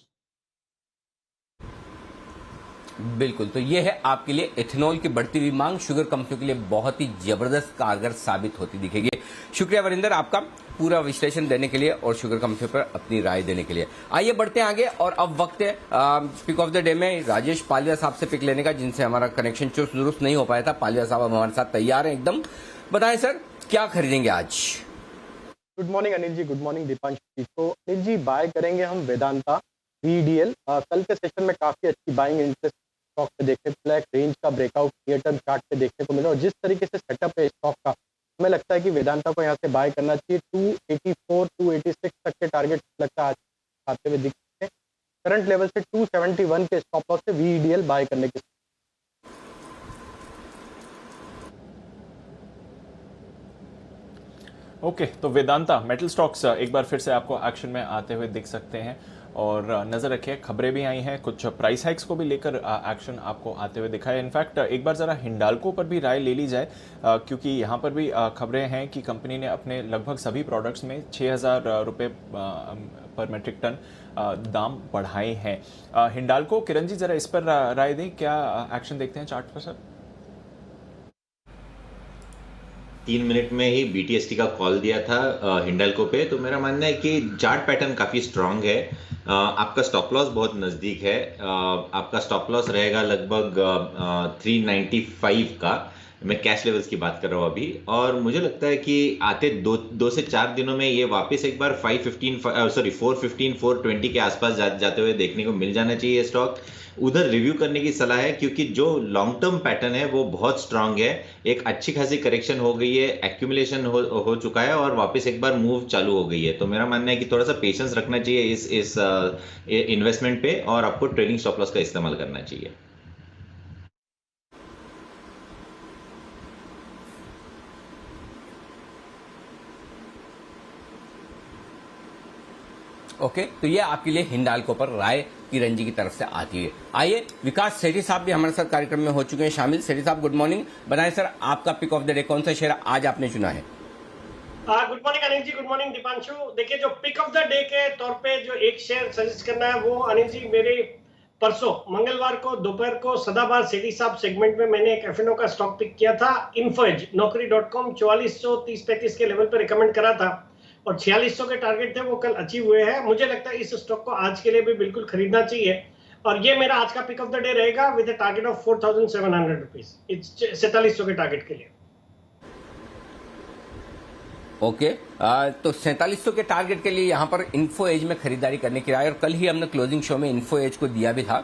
बिल्कुल, तो ये है आपके लिए एथेनॉल की बढ़ती हुई मांग शुगर कंपनियों के लिए बहुत ही जबरदस्त कारगर साबित होती दिखेगी। शुक्रिया वरिंदर आपका पूरा विश्लेषण देने के लिए और शुगर कंपनियों पर अपनी राय देने के लिए। आइए बढ़ते हैं आगे और अब वक्त है पिक ऑफ द डे में राजेश पालिया साहब से पिक लेने का, जिनसे हमारा कनेक्शन चुस्त दुरुस्त नहीं हो पाया था। पालिया साहब अब हमारे साथ तैयार हैं एकदम। बताएं सर, क्या खरीदेंगे आज? Good morning Anil ji, good morning Deepanshu जी। तो अनिल जी बाय करेंगे हम वेदांता VDL। कल के सेशन में काफी अच्छी बाइंग इंटरेस्ट स्टॉक पे देखने को मिला, एक रेंज का ब्रेकआउट नियर टर्म चार्ट पे देखने को मिला, और जिस तरीके से सेटअप है स्टॉक का, हमें लगता है कि वेदांता को यहाँ से बाय करना चाहिए। 284 286 तक के टारगेट लगता है आज आते हुए दिखते हैं। करंट लेवल से 271 के स्टॉप लॉस से VDL बाय करने की। ओके, तो वेदांता मेटल स्टॉक्स एक बार फिर से आपको एक्शन में आते हुए दिख सकते हैं, और नजर रखिए खबरें भी आई हैं, कुछ प्राइस हाइक्स को भी लेकर एक्शन आपको आते हुए दिखा है। इनफैक्ट एक बार जरा हिंडाल्को पर भी राय ले ली जाए, क्योंकि यहाँ पर भी खबरें हैं कि कंपनी ने अपने लगभग सभी प्रोडक्ट्स में 6,000 रुपये पर मेट्रिक टन दाम बढ़ाए हैं। हिंडाल्को, किरण जी जरा इस पर राय दें, क्या एक्शन देखते हैं चार्ट पर सर? 3 मिनट में ही BTST का कॉल दिया था हिंडाल्को पे, तो मेरा मानना है कि चार्ट पैटर्न काफी स्ट्रांग है। आपका स्टॉप लॉस बहुत नजदीक है, आपका स्टॉप लॉस रहेगा लगभग 395 का। मैं कैश लेवल्स की बात कर रहा हूँ अभी, और मुझे लगता है कि आते 2 से 4 दिनों में ये वापस एक बार 415 420 के आसपास जाते हुए देखने को मिल जाना चाहिए स्टॉक। उधर रिव्यू करने की सलाह है, क्योंकि जो लॉन्ग टर्म पैटर्न है वो बहुत स्ट्रांग है। एक अच्छी खासी करेक्शन हो गई है, एक्यूमुलेशन हो चुका है, और वापस एक बार मूव चालू हो गई है। तो मेरा मानना है कि थोड़ा सा पेशेंस रखना चाहिए इस इन्वेस्टमेंट पे, और आपको ट्रेलिंग स्टॉप लॉस का इस्तेमाल करना चाहिए। ओके, तो ये आपके लिए हिंडाल्को पर राय किरण जी की तरफ से आती है। आइए, विकास सेठी साहब भी हमारे साथ कार्यक्रम में हो चुके हैं शामिल। सेठी साहब गुड मॉर्निंग। बनाए सर, आपका पिक ऑफ द डे कौन सा शेयर आज आपने चुना है? Good morning Anil ji, good morning Deepanshu. देखिए, जो पिक ऑफ द डे के तौर पे जो एक शेयर सजेस्ट करना है वो अनिल जी, मेरे परसों मंगलवार को दोपहर को सदाबहार सेठी साहब सेगमेंट में मैंने एक F&O का स्टॉक पिक किया था, इन्फोएज नौकरी.com 4430-35 के लेवल पे रिकमेंड करा था, और 4600 के टारगेट थे, वो कल अचीव हुए हैं। मुझे लगता है इस स्टॉक को आज के लिए भी बिल्कुल खरीदना चाहिए, और ये मेरा आज का पिक ऑफ द डे रहेगा with a target of 4700 rupees, 4700 के टारगेट के लिए। ओके, तो 4700 के टारगेट के लिए यहाँ पर इन्फो एज में खरीदारी करने की राय, और कल ही हमने क्लोजिंग शो में इन्फो एज को दिया भी था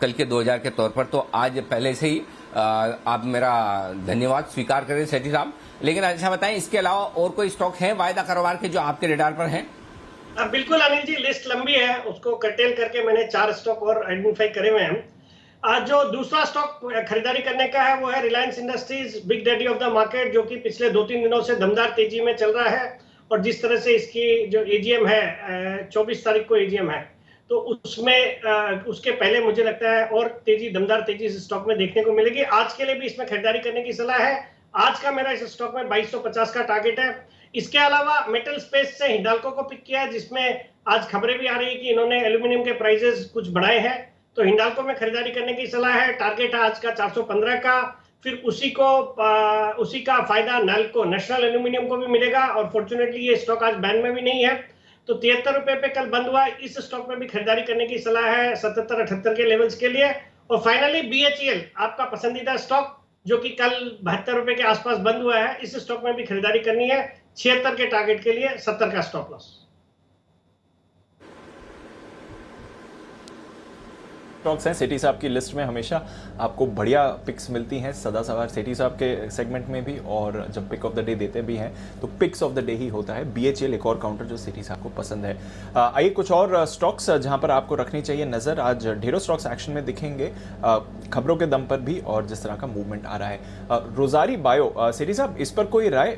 कल के 2000 के तौर पर, तो आज पहले से ही आप मेरा धन्यवाद स्वीकार करें सेठी साहब। लेकिन अच्छा बताएं, इसके अलावा और कोई स्टॉक है वायदा कारोबार के जो आपके रेडार पर हैं? बिल्कुल अनिल जी, लिस्ट लंबी है, उसको कर्टेल करके मैंने 4 स्टॉक और आइडेंटिफाई करे हुए हैं। आज जो दूसरा स्टॉक खरीदारी करने का है वो है Reliance industries, big daddy of the market, जो कि पिछले 2-3 दिनों से दमदार तेजी में चल रहा है, और जिस तरह से इसकी जो एजीएम है 24 तारीख को एजीएम है, तो उसमें उसके पहले मुझे लगता है और दमदार तेजी इस स्टॉक में देखने को मिलेगी। आज के लिए भी इसमें खरीदारी करने की सलाह है। आज का मेरा इस स्टॉक में 2250 का टारगेट है। इसके अलावा मेटल स्पेस से हिंडाल्को को पिक किया है, जिसमें आज खबरें भी आ रही है कि इन्होंने एल्यूमिनियम के प्राइसेस कुछ बढ़ाए हैं, तो हिंडाल्को में खरीदारी करने की सलाह है। टारगेट है आज का 415 का। फिर उसी का फायदा नाल्को नेशनल एल्यूमिनियम को भी मिलेगा, और फॉर्चुनेटली ये स्टॉक आज बैन में भी नहीं है, तो 73 रुपए पे कल बंद हुआ। इस स्टॉक में भी खरीदारी करने की सलाह है 77-78 के लेवल्स के लिए। और फाइनली BHEL, आपका पसंदीदा स्टॉक, जो कि कल 72 रुपए के आसपास बंद हुआ है, इस स्टॉक में भी खरीदारी करनी है 76 के टारगेट के लिए, 70 का स्टॉप लॉस। स्टॉक्स हैं सेठी साहब की लिस्ट में, हमेशा आपको बढ़िया पिक्स मिलती हैं सदा सवार सेठी साहब के सेगमेंट में भी, और जब पिक ऑफ द डे देते भी हैं तो पिक्स ऑफ द डे ही होता है। BHEL एक और काउंटर जो सेठी साहब को पसंद है। आइए कुछ और स्टॉक्स जहां पर आपको रखनी चाहिए नजर। आज ढेरों स्टॉक्स एक्शन में दिखेंगे खबरों के दम पर भी, और जिस तरह का मूवमेंट आ रहा है। रोजारी बायो, सेठी साहब इस पर कोई राय?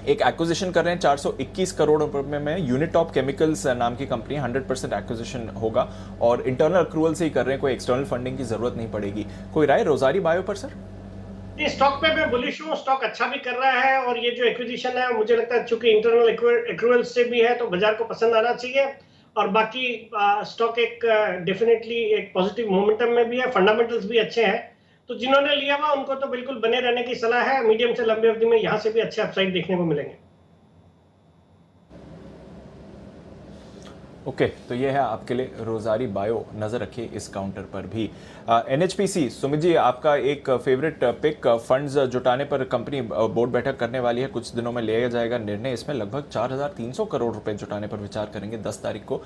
एक एक्विजिशन कर रहे हैं 421 करोड़ रुपए में, यूनिटॉप केमिकल्स नाम की कंपनी, 100% एक्विजिशन होगा, और इंटरनल अक्रूवल से ही कर रहे हैं, कोई एक्सटर्नल फंडिंग की जरूरत नहीं पड़ेगी। कोई राय रोजारी बायो पर सर? नहीं, स्टॉक पे मैं बुलिश हूँ, स्टॉक अच्छा भी कर रहा है और ये जो एक्विजिशन है मुझे लगता है चूंकि इंटरनल एक्रूवल से भी है तो बाजार को पसंद आना चाहिए। और बाकी स्टॉक एक डेफिनेटली एक पॉजिटिव मोमेंटम में भी है, फंडामेंटल्स भी अच्छे हैं, तो जिन्होंने लिया हुआ उनको तो बिल्कुल बने रहने की सलाह है। मीडियम से लंबी अवधि में यहाँ से भी अच्छे अपसाइड देखने को मिलेंगे। ओके, तो ये है आपके लिए रोजारी बायो, नजर रखिए इस काउंटर पर भी। एनएचपीसी, सुमित जी आपका एक फेवरेट पिक, फंड्स जुटाने पर कंपनी बोर्ड बैठक करने वाली है, कुछ दिनों में लिया जाएगा निर्णय, इसमें लगभग 4,300 करोड़ रुपए जुटाने पर विचार करेंगे 10 तारीख को।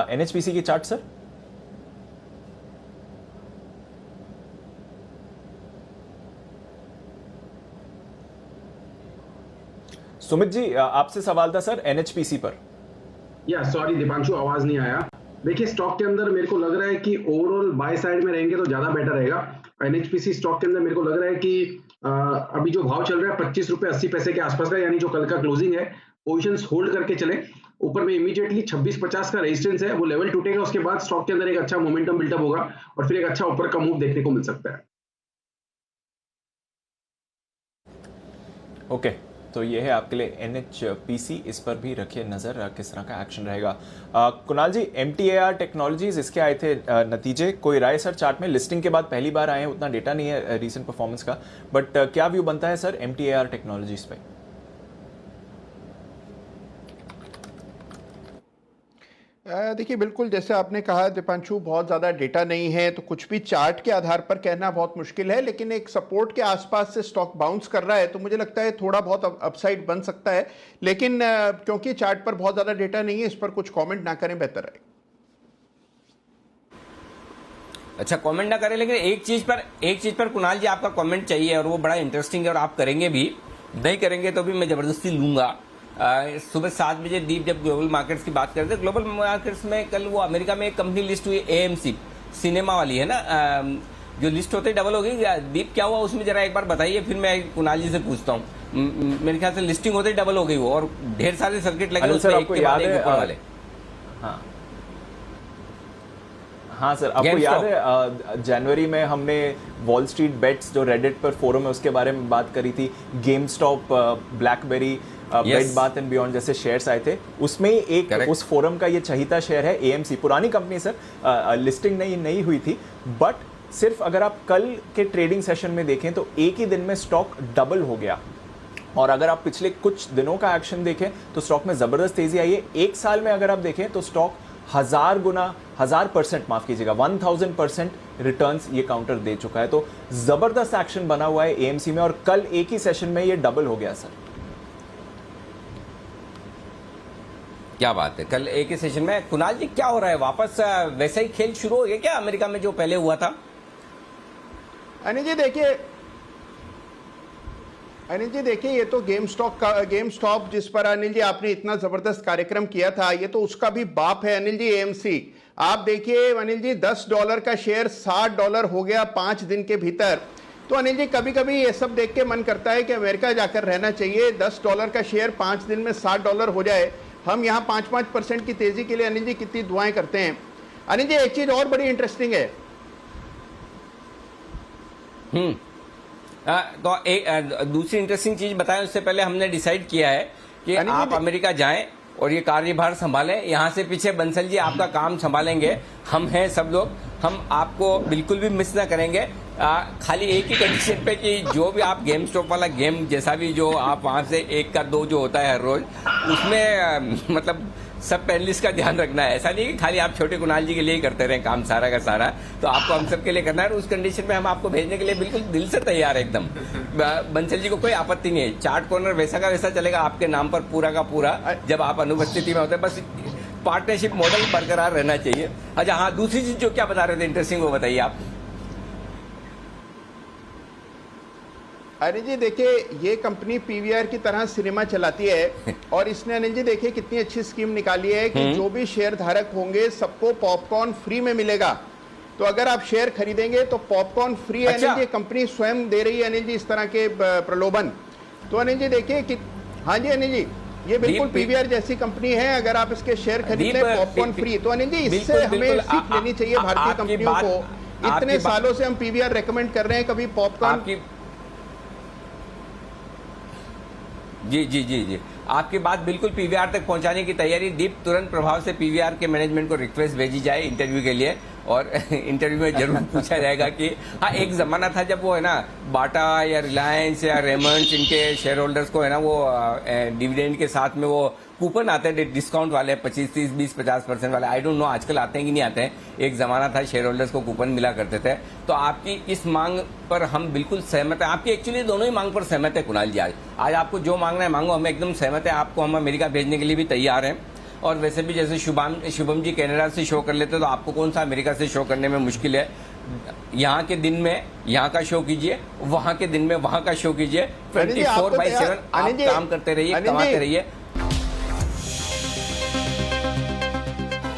एनएचपीसी की चार्ट सर। सुमित जी आपसे सवाल था सर एनएचपीसी पर। या सॉरी दीपांशु, आवाज नहीं आया। देखिए स्टॉक के अंदर मेरे को लग रहा है कि ओवरऑल बाय साइड में रहेंगे तो ज्यादा बेटर रहेगा। एनएचपीसी स्टॉक के अंदर मेरे को लग रहा है कि अभी जो भाव चल रहा है 25 रुपए 80 पैसे के आसपास का, यानी जो कल का क्लोजिंग है, पोजीशंस होल्ड करके चले। ऊपर में इमीडिएटली 26.50 का रेजिस्टेंस है, वो लेवल टूटेगा, उसके बाद स्टॉक के अंदर एक अच्छा मोमेंटम बिल्डअप होगा और फिर एक अच्छा ऊपर का मूव देखने को मिल सकता है। ओके, तो ये है आपके लिए एनएचपीसी, इस पर भी रखिए नजर किस तरह का एक्शन रहेगा। कुणाल जी, MTAR टेक्नोलॉजीज, इसके आए थे नतीजे, कोई राय सर? चार्ट में लिस्टिंग के बाद पहली बार आए हैं, उतना डेटा नहीं है रीसेंट परफॉर्मेंस का, बट क्या व्यू बनता है सर MTAR टेक्नोलॉजीज पे? देखिए बिल्कुल जैसे आपने कहा दीपांशु, बहुत ज़्यादा डेटा नहीं है तो कुछ भी चार्ट के आधार पर कहना बहुत मुश्किल है, लेकिन एक सपोर्ट के आसपास से स्टॉक बाउंस कर रहा है तो मुझे लगता है थोड़ा बहुत अपसाइड बन सकता है, लेकिन क्योंकि चार्ट पर बहुत ज़्यादा डेटा नहीं है इस पर कुछ कमेंट ना करें बेहतर है। अच्छा, कमेंट ना करें, लेकिन एक चीज पर कुणाल जी आपका कमेंट चाहिए और वो बड़ा इंटरेस्टिंग है और आप करेंगे भी, नहीं करेंगे तो भी मैं जबरदस्ती लूंगा। सुबह 7 बजे दीप जब ग्लोबल मार्केट्स की बात करते हैं, ग्लोबल मार्केट्स में कल वो अमेरिका में एक कंपनी लिस्ट हुई AMC, सिनेमा वाली है ना, जो लिस्ट होते ही डबल हो गई। दीप क्या हुआ उसमें जरा एक बार बताइए, फिर मैं कुणाल जी से पूछता हूँ। मेरे ख्याल से लिस्टिंग होते ही डबल हो गई वो, और ढेर सारे सर्किट लगे उसमें, एक के बाद एक ऊपर वाले। हाँ सर, आपको याद है जनवरी में हमने वॉल स्ट्रीट बेट्स जो रेडिट पर फोरम है उसके बारे में बात करी थी, game stop, blackberry, bed bath and beyond जैसे शेयर्स आए थे, उसमें एक उस फोरम का ये चहीता शेयर है AMC, पुरानी कंपनी सर, लिस्टिंग नहीं हुई थी, बट सिर्फ अगर आप कल के ट्रेडिंग सेशन में देखें तो एक ही दिन में स्टॉक डबल हो गया, और अगर आप पिछले कुछ दिनों का एक्शन देखें तो स्टॉक में जबरदस्त तेजी आई है। एक साल में अगर आप देखें तो स्टॉक 1000% माफ कीजिएगा 1000% रिटर्न्स ये काउंटर दे चुका है, तो जबरदस्त एक्शन बना हुआ है AMC में, और कल एक ही सेशन में ये डबल हो गया सर। क्या बात है, कल एक ही सेशन में। कुणाल जी क्या हो रहा है, वापस वैसा ही खेल शुरू हो गया क्या अमेरिका में जो पहले हुआ था? अनिल जी देखिए ये तो गेम स्टॉप जिस पर अनिल जी आपने इतना जबरदस्त कार्यक्रम किया था, ये तो उसका भी बाप है अनिल जी, AMC। आप देखिए अनिल जी $10 का शेयर $60 हो गया 5 दिन के भीतर। तो अनिल जी कभी कभी ये सब देख के मन करता है कि अमेरिका जाकर रहना चाहिए, $10 का शेयर 5 दिन में $60 हो जाए। हम यहाँ 5% की तेजी के लिए अनिल जी कितनी दुआएं करते हैं। अनिल जी एक चीज और बड़ी इंटरेस्टिंग है। तो एक दूसरी इंटरेस्टिंग चीज बताएं उससे पहले हमने डिसाइड किया है कि आप अमेरिका जाएं और ये कार्यभार संभालें, यहाँ से पीछे बंसल जी आपका काम संभालेंगे, हम हैं सब लोग, हम आपको बिल्कुल भी मिस ना करेंगे। खाली एक ही कंडीशन पे कि जो भी आप गेम स्टॉप वाला गेम जैसा भी जो आप वहाँ से 1 का 2 जो होता है हर रोज, उसमें मतलब सब पैनलिस्ट का ध्यान रखना है। ऐसा नहीं कि खाली आप छोटे कुणाल जी के लिए ही करते रहे काम सारा का सारा, तो आपको हम सब के लिए करना है। उस कंडीशन में हम आपको भेजने के लिए बिल्कुल दिल से तैयार है एकदम। बंसल जी को कोई आपत्ति नहीं है, चार्ट कॉर्नर वैसा का वैसा चलेगा आपके नाम पर पूरा का पूरा, जब आप अनुपस्थिति में होते हैं। बस पार्टनरशिप मॉडल बरकरार रहना चाहिए। अच्छा हाँ, दूसरी चीज जो क्या बता रहे थे इंटरेस्टिंग, वो बताइए आप। अनिल जी देखिए ये कंपनी PVR की तरह सिनेमा चलाती है और इसने अनिल जी देखिए कितनी अच्छी स्कीम निकाली है कि जो भी शेयर धारक होंगे सबको पॉपकॉर्न फ्री में मिलेगा। तो अगर आप शेयर खरीदेंगे तो पॉपकॉर्न फ्री है। अनिल जी कंपनी स्वयं दे रही है अनिल जी इस तरह के प्रलोभन। तो अनिल जी देखिए कि हाँ जी अनिल जी ये बिल्कुल PVR जैसी कंपनी है, अगर आप इसके शेयर खरीद लें पॉपकॉर्न फ्री। तो अनिल जी इससे हमें सीख लेनी चाहिए भारतीय कंपनियों को। इतने सालों से हम PVR रेकमेंड कर रहे हैं, कभी पॉपकॉर्न जी जी जी जी, आपकी बात बिल्कुल पीवीआर तक पहुंचाने की तैयारी। दीप, तुरंत प्रभाव से पीवीआर के मैनेजमेंट को रिक्वेस्ट भेजी जाए इंटरव्यू के लिए, और इंटरव्यू में जरूर पूछा जाएगा कि हाँ, एक जमाना था जब वो है ना बाटा या रिलायंस या रेमंड्स, इनके शेयर होल्डर्स को है ना वो डिविडेंड के साथ में वो कूपन आते हैं डिस्काउंट वाले 25, 30, 20, 50% वाले। आई डोंट नो आजकल आते हैं कि नहीं आते हैं। एक जमाना था शेयर होल्डर्स को कूपन मिला करते थे। तो आपकी इस मांग पर हम बिल्कुल सहमत हैं। आपकी एक्चुअली दोनों ही मांग पर सहमत है कुणाल जी। आज आपको जो मांगना है मांगो, हम एकदम सहमत है। आपको हम अमेरिका भेजने के लिए भी तैयार हैं। और वैसे भी जैसे शुभम जी कनाडा से शो कर लेते तो आपको कौन सा अमेरिका से शो करने में मुश्किल है। यहाँ के दिन में यहाँ का शो कीजिए, वहाँ के दिन में वहाँ का शो कीजिए। 24/7 आप काम करते रहिए, कमाते रहिए।